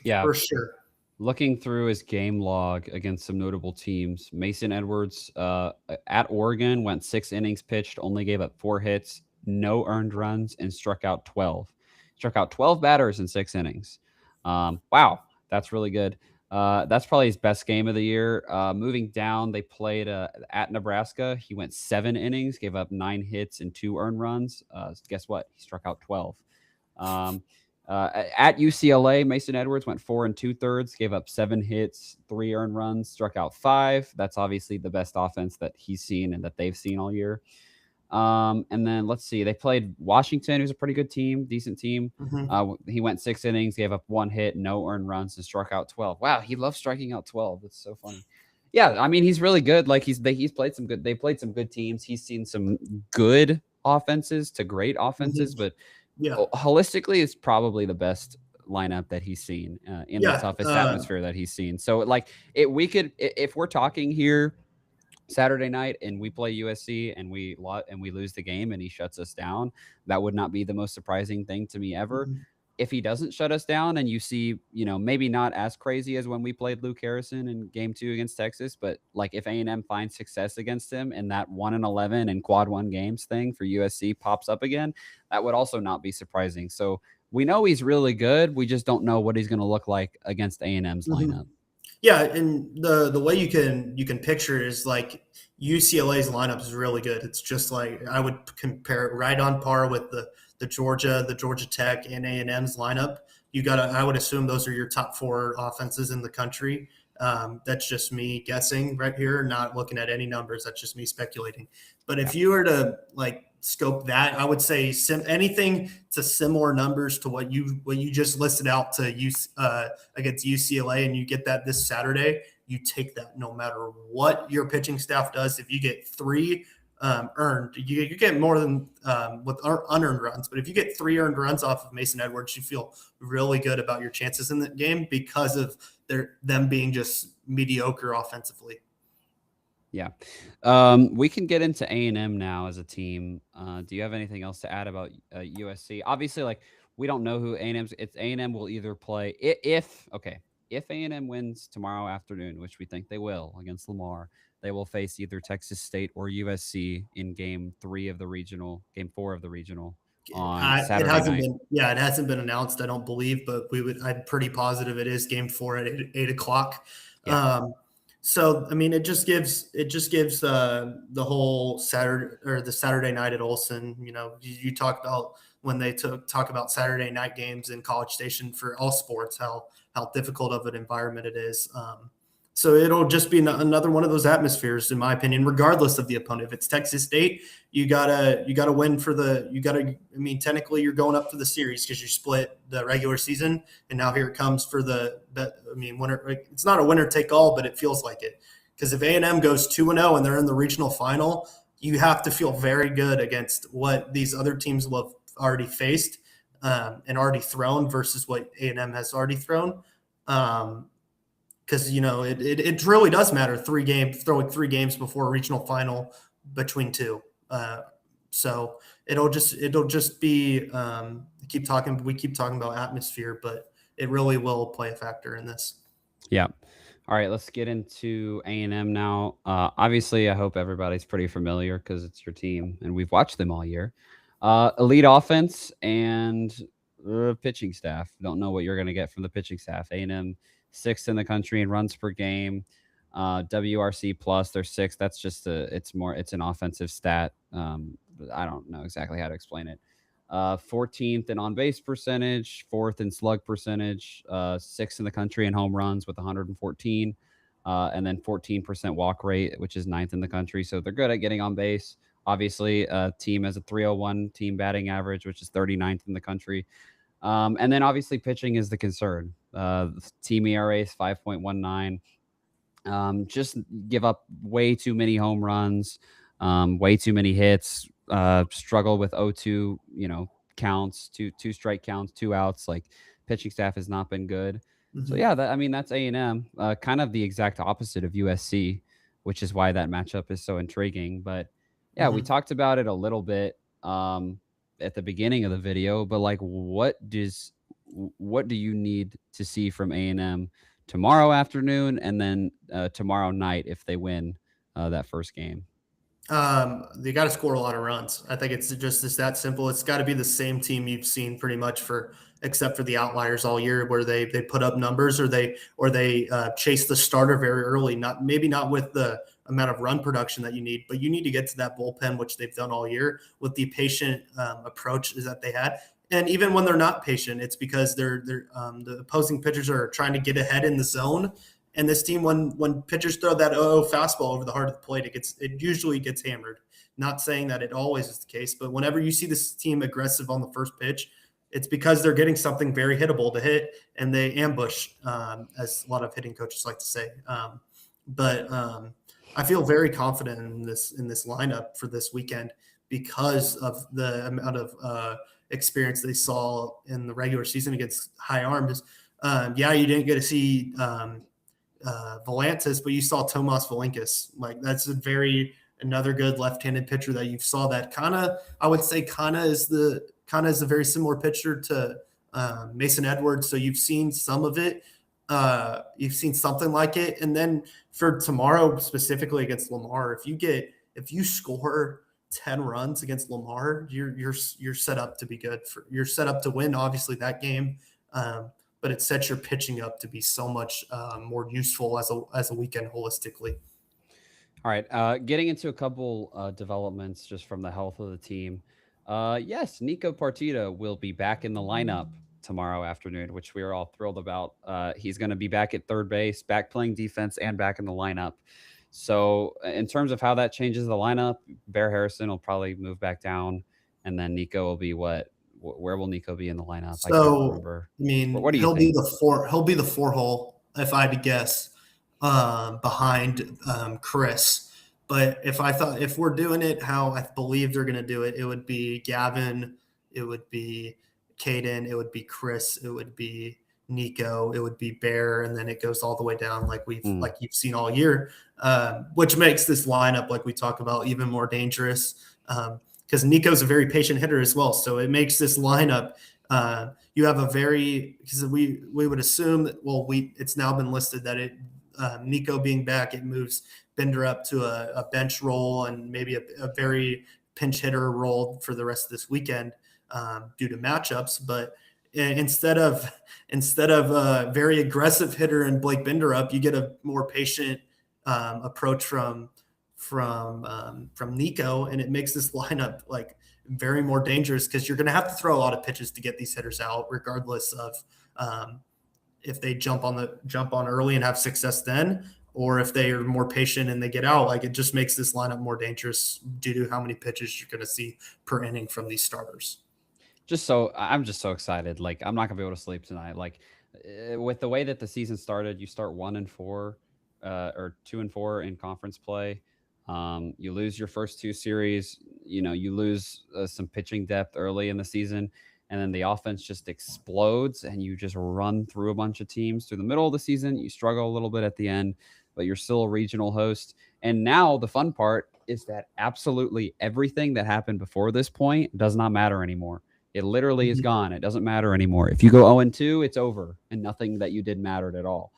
Yeah. for sure. Looking through his game log against some notable teams, Mason Edwards at Oregon went 6 innings pitched, only gave up 4 hits, no earned runs, and struck out 12. Struck out 12 batters in 6 innings. Wow, that's really good. That's probably his best game of the year. Moving down, they played at Nebraska. He went 7 innings, gave up 9 hits and 2 earned runs. Guess what? He struck out 12. At UCLA, Mason Edwards went 4 2/3, gave up 7 hits, 3 earned runs, struck out 5. That's obviously the best offense that he's seen and that they've seen all year. And then let's see, they played Washington, who's a pretty good team, decent team. He went 6 innings, gave up 1 hit, no earned runs, and struck out 12. Wow, he loves striking out 12. That's so funny. Yeah, I mean, he's really good. Like he's played some good. They played some good teams. He's seen some good offenses to great offenses, but Yeah. holistically, it's probably the best lineup that he's seen in the toughest atmosphere that he's seen. So, like, we could, if we're talking here Saturday night and we play USC and we lose the game and he shuts us down, that would not be the most surprising thing to me ever. If he doesn't shut us down and you see, maybe not as crazy as when we played Luke Harrison in game 2 against Texas, but like if A&M finds success against him and that 1-11 and quad 1 games thing for USC pops up again, that would also not be surprising. So we know he's really good. We just don't know what he's going to look like against A&M's lineup. Yeah, and the way you can picture it is like UCLA's lineup is really good. It's just like I would compare it right on par with the Georgia Tech, and A&M's lineup. I would assume those are your top 4 offenses in the country. That's just me guessing right here, not looking at any numbers. That's just me speculating. But if you were to like scope that, I would say anything to similar numbers to what you just listed out to use against UCLA, and you get that this Saturday, you take that no matter what your pitching staff does. If you get 3 earned, you get more than with unearned runs. But if you get 3 earned runs off of Mason Edwards, you feel really good about your chances in the game because of them being just mediocre offensively. Yeah. We can get into A&M now as a team. Do you have anything else to add about USC? Obviously, like we don't know who A&M's. It's A&M will either play if A&M wins tomorrow afternoon, which we think they will against Lamar. They will face either Texas State or USC in game 4 of the regional on Saturday night. It hasn't been announced, I don't believe, but I'm pretty positive it is game 4 at 8 o'clock. Yeah. So I mean, it just gives the whole Saturday night at Olson. You talk about when they talk about Saturday night games in College Station for all sports, how difficult of an environment it is. So it'll just be another one of those atmospheres, in my opinion, regardless of the opponent. If it's Texas State, you gotta win technically you're going up for the series because you split the regular season, and now here it comes for winner. It's not a winner take all, but it feels like it. Because if A&M goes 2-0 and they're in the regional final, you have to feel very good against what these other teams will have already faced and already thrown versus what A&M has already thrown. Because it really does matter throwing 3 games before a regional final between 2. So it'll just be we keep talking about atmosphere, but it really will play a factor in this. Yeah. All right, let's get into A&M now. Obviously, I hope everybody's pretty familiar because it's your team and we've watched them all year. Elite offense and pitching staff. Don't know what you're going to get from the pitching staff. A&M 6th in the country in runs per game. WRC plus, they're 6th. That's just it's an offensive stat. I don't know exactly how to explain it. 14th in on base percentage, 4th in slug percentage, 6th in the country in home runs with 114, and then 14% walk rate, which is 9th in the country. So they're good at getting on base. Obviously, a team has a 301 team batting average, which is 39th in the country. And then obviously pitching is the concern. The team ERA is 5.19. Just give up way too many home runs, way too many hits, struggle with 0-2, counts, two strike counts, two outs. Like pitching staff has not been good. So Mhm. yeah, I mean that's A&M, kind of the exact opposite of USC, which is why that matchup is so intriguing. But yeah, we Mhm. talked about it a little bit at the beginning of the video, but like, what do you need to see from A&M tomorrow afternoon and then tomorrow night if they win that first game? They got to score a lot of runs. I think it's that simple. It's got to be the same team you've seen pretty much for, except for the outliers all year, where they put up numbers or they chase the starter very early. Not with the amount of run production that you need, but you need to get to that bullpen, which they've done all year with the patient approach is that they had. And even when they're not patient, it's because the opposing pitchers are trying to get ahead in the zone, and this team, when pitchers throw that fastball over the heart of the plate, it usually gets hammered. Not saying that it always is the case, but whenever you see this team aggressive on the first pitch, it's because they're getting something very hittable to hit, and they ambush, as a lot of hitting coaches like to say. But I feel very confident in this lineup for this weekend because of the amount of experience they saw in the regular season against high arms. Yeah, you didn't get to see Volantis, but you saw Tomas Valinkis. Like that's another good left-handed pitcher that you saw that kind of, I would say kind of is a very similar pitcher to Mason Edwards. So you've seen some of it. You've seen something like it. And then for tomorrow, specifically against Lamar, if you score 10 runs against Lamar, you're set up to be good. You're set up to win, obviously, that game. But it sets your pitching up to be so much more useful as a weekend holistically. All right, getting into a couple developments just from the health of the team. Yes, Nico Partita will be back in the lineup tomorrow afternoon, which we are all thrilled about. He's going to be back at third base, back playing defense, and back in the lineup. So, in terms of how that changes the lineup, Bear Harrison will probably move back down, and then Nico will be what? Where will Nico be in the lineup? I can't So remember. I mean, What do you think? he'll be the four hole if I had to guess, behind Chris. But if we're doing it how I believe they're going to do it, it would be Gavin, it would be Caden, it would be Chris, it would be Nico, it would be Bear, and then it goes all the way down like you've seen all year, which makes this lineup, like we talk about, even more dangerous. Because Nico's a very patient hitter as well, so it makes this lineup. You have because we would assume that it's now been listed that Nico being back, it moves Bender up to a bench role and maybe a very pinch hitter role for the rest of this weekend due to matchups. But instead of a very aggressive hitter and Blake Bender up, you get a more patient approach from Nico, and it makes this lineup like very more dangerous because you're going to have to throw a lot of pitches to get these hitters out, regardless of if they jump on early and have success then, or if they are more patient and they get out. Like it just makes this lineup more dangerous due to how many pitches you're going to see per inning from these starters. I'm just so excited. Like I'm not gonna be able to sleep tonight. Like with the way that the season started, you start 1-4, or 2-4 in conference play. You lose your first two series. You lose some pitching depth early in the season, and then the offense just explodes, and you just run through a bunch of teams through the middle of the season. You struggle a little bit at the end, but you're still a regional host. And now the fun part is that absolutely everything that happened before this point does not matter anymore. It literally is gone. It doesn't matter anymore. If you go 0-2, it's over, and nothing that you did mattered at all.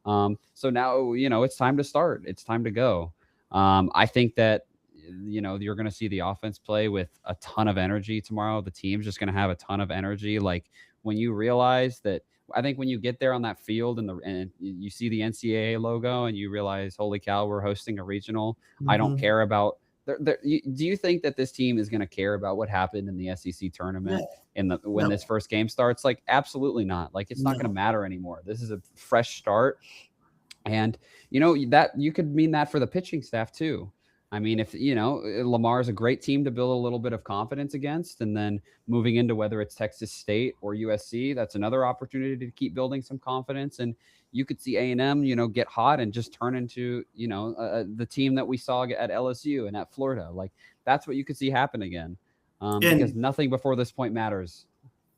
So now, it's time to start. It's time to go. I think that, you're going to see the offense play with a ton of energy tomorrow. The team's just going to have a ton of energy. Like when you realize that, I think when you get there on that field and you see the NCAA logo and you realize, holy cow, we're hosting a regional. Mm-hmm. I don't care about. Do you think that this team is going to care about what happened in the SEC tournament when this first game starts? Like, absolutely not. Like, it's not going to matter anymore. This is a fresh start, and that you could mean that for the pitching staff too. I mean, if Lamar is a great team to build a little bit of confidence against, and then moving into whether it's Texas State or USC, that's another opportunity to keep building some confidence. And you could see A&M, get hot and just turn into, the team that we saw at LSU and at Florida. Like that's what you could see happen again, because nothing before this point matters.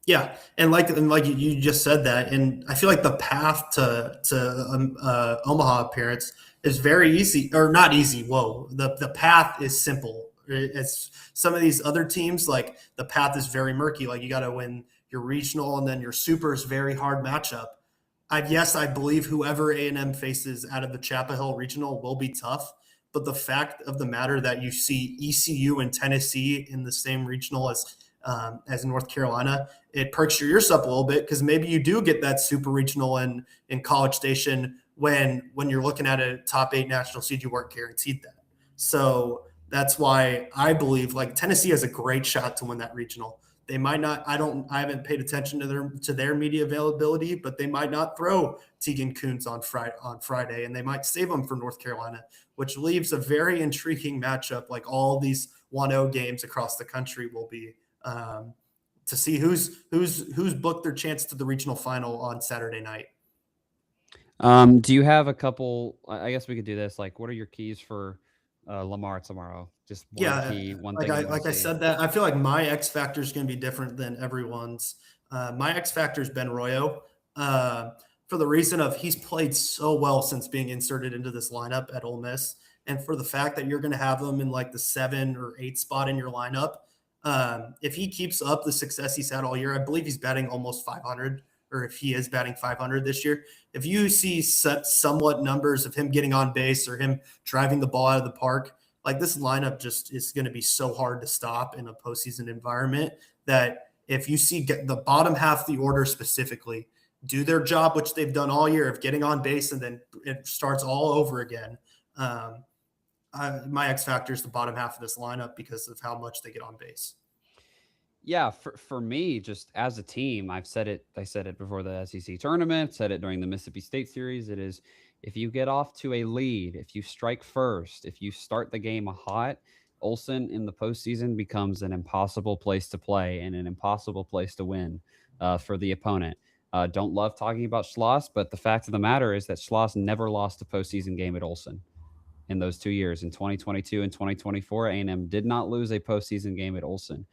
Yeah, and like you just said that, and I feel like the path to Omaha appearance is very easy, or not easy. Whoa, the path is simple. It's some of these other teams, like the path is very murky. Like you got to win your regional, and then your super is very hard matchup. I believe whoever A&M faces out of the Chapel Hill regional will be tough. But the fact of the matter that you see ECU and Tennessee in the same regional as North Carolina, it perks your ears up a little bit, because maybe you do get that super regional in College Station when you're looking at a top 8 national seed, you weren't guaranteed that. So that's why I believe like Tennessee has a great shot to win that regional. They might not. I haven't paid attention to their media availability, but they might not throw Tegan Kuntz on Friday, and they might save them for North Carolina, which leaves a very intriguing matchup. Like all these 1-0 games across the country will be. To see who's booked their chance to the regional final on Saturday night. Do you have a couple? I guess we could do this. Like, what are your keys for Lamar tomorrow? Just one key, one thing. I said that, I feel like my X factor is going to be different than everyone's. My X factor is Ben Royo, for the reason of he's played so well since being inserted into this lineup at Ole Miss, and for the fact that you're going to have him in like the 7 or 8 spot in your lineup. If he keeps up the success he's had all year, I believe he's batting almost 500, or if he is batting 500 this year. If you see somewhat numbers of him getting on base or him driving the ball out of the park, like this lineup just is going to be so hard to stop in a postseason environment, that if you see the bottom half of the order specifically do their job, which they've done all year of getting on base, and then it starts all over again. My X factor is the bottom half of this lineup because of how much they get on base. Yeah, for me, just as a team, I said it before the SEC tournament, said it during the Mississippi State series. It is, if you get off to a lead, if you strike first, if you start the game hot, Olson in the postseason becomes an impossible place to play and an impossible place to win for the opponent. Don't love talking about Schloss, but the fact of the matter is that Schloss never lost a postseason game at Olson in those 2 years. In 2022 and 2024, A&M did not lose a postseason game at Olson.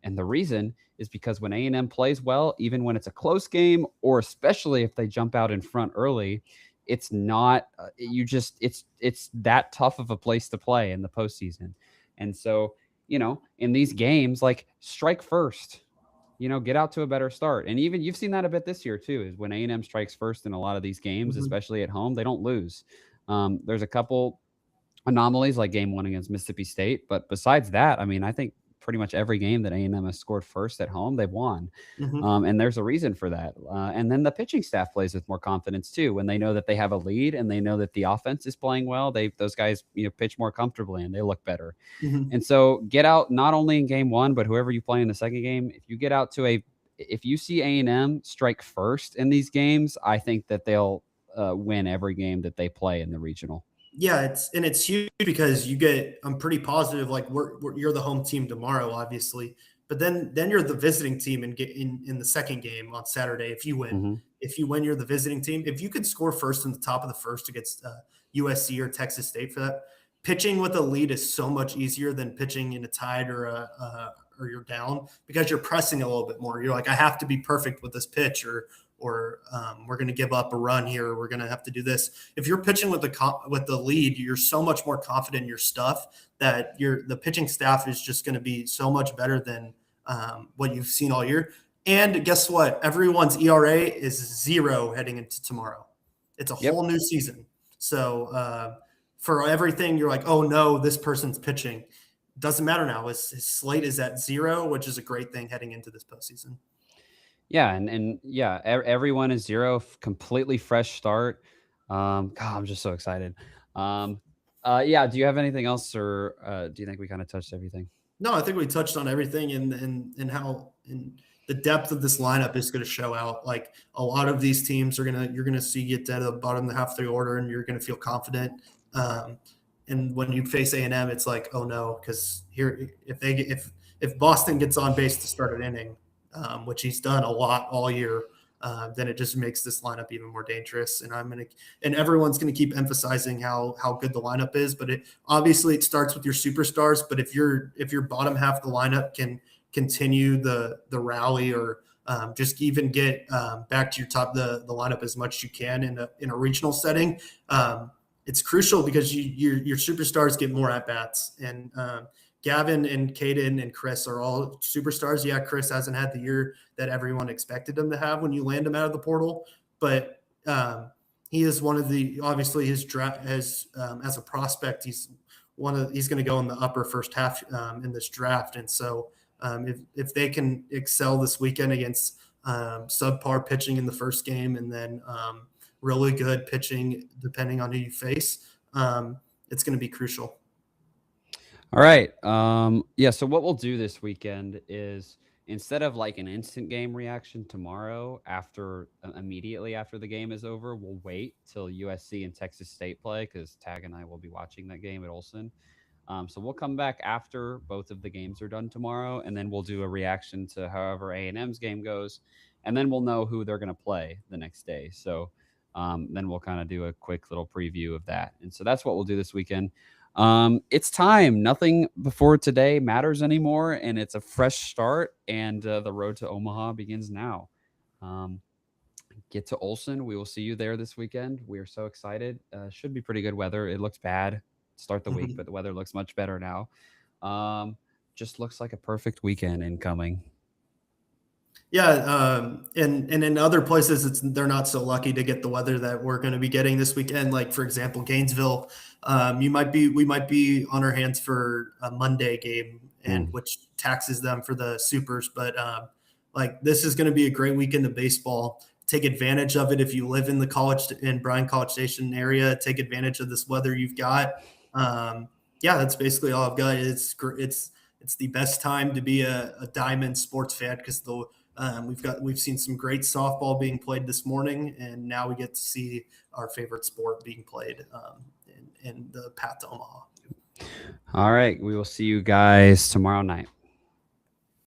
And the reason is because when A&M plays well, even when it's a close game, or especially if they jump out in front early, it's not it's that tough of a place to play in the postseason. And so, in these games, like strike first, get out to a better start. And even you've seen that a bit this year too, is when A&M strikes first in a lot of these games, especially at home, they don't lose. There's a couple anomalies like game 1 against Mississippi State, but besides that, I mean, I think pretty much every game that A&M has scored first at home, they've won. And there's a reason for that. And then the pitching staff plays with more confidence too, when they know that they have a lead and they know that the offense is playing well. Those guys, pitch more comfortably and they look better. And so get out not only in game 1, but whoever you play in the second game. If you get out to if you see A&M strike first in these games, I think that they'll win every game that they play in the regional. Yeah, it's huge because I'm pretty positive, like you're the home team tomorrow, obviously, but then you're the visiting team and get in the second game on Saturday. If you win, you're the visiting team. If you could score first in the top of the first against USC or Texas State for that, pitching with a lead is so much easier than pitching in a tied or you're down, because you're pressing a little bit more. You're like, I have to be perfect with this pitch, or we're going to give up a run here. We're going to have to do this. If you're pitching with the lead, you're so much more confident in your stuff that the pitching staff is just going to be so much better than what you've seen all year. And guess what? Everyone's ERA is 0 heading into tomorrow. It's a whole new season. So for everything, you're like, oh no, this person's pitching. Doesn't matter now. His slate is at 0, which is a great thing heading into this postseason. Yeah, and everyone is 0, completely fresh start. God, I'm just so excited. Do you have anything else, or do you think we kind of touched everything? No, I think we touched on everything, and how the depth of this lineup is going to show out. Like a lot of these teams you're gonna see get to the bottom half of the order, and you're gonna feel confident. and when you face A&M, it's like, oh no, because here if Boston gets on base to start an inning, which he's done a lot all year, then it just makes this lineup even more dangerous. And everyone's gonna keep emphasizing how good the lineup is, but obviously it starts with your superstars. But if your bottom half of the lineup can continue the rally, or just even get back to your top the lineup as much as you can in a regional setting, it's crucial because your superstars get more at bats. And Gavin and Caden and Chris are all superstars. Yeah, Chris hasn't had the year that everyone expected him to have when you land him out of the portal, but he is one of the, obviously his draft as a prospect, he's going to go in the upper first half in this draft. And so if they can excel this weekend against subpar pitching in the first game, and then really good pitching depending on who you face, it's going to be crucial. All right. Yeah. So what we'll do this weekend is, instead of like an instant game reaction tomorrow immediately after the game is over, we'll wait till USC and Texas State play, because Tag and I will be watching that game at Olson. So we'll come back after both of the games are done tomorrow, and then we'll do a reaction to however A&M's game goes, and then we'll know who they're going to play the next day. So then we'll kind of do a quick little preview of that. And so that's what we'll do this weekend. It's time. Nothing before today matters anymore, and it's a fresh start, and the road to Omaha begins now. Get to Olson. We will see you there this weekend. We are so excited. Should be pretty good weather. It looks bad start the week, but the weather looks much better now. Just looks like a perfect weekend incoming. Yeah, and in other places, they're not so lucky to get the weather that we're going to be getting this weekend. Like, for example, Gainesville, we might be on our hands for a Monday game, and which taxes them for the supers. But like, this is going to be a great weekend of baseball. Take advantage of it if you live in the Bryan College Station area. Take advantage of this weather you've got. Yeah, that's basically all I've got. It's the best time to be a Diamond sports fan, because we've seen some great softball being played this morning, and now we get to see our favorite sport being played in the path to Omaha. All right, we will see you guys tomorrow night.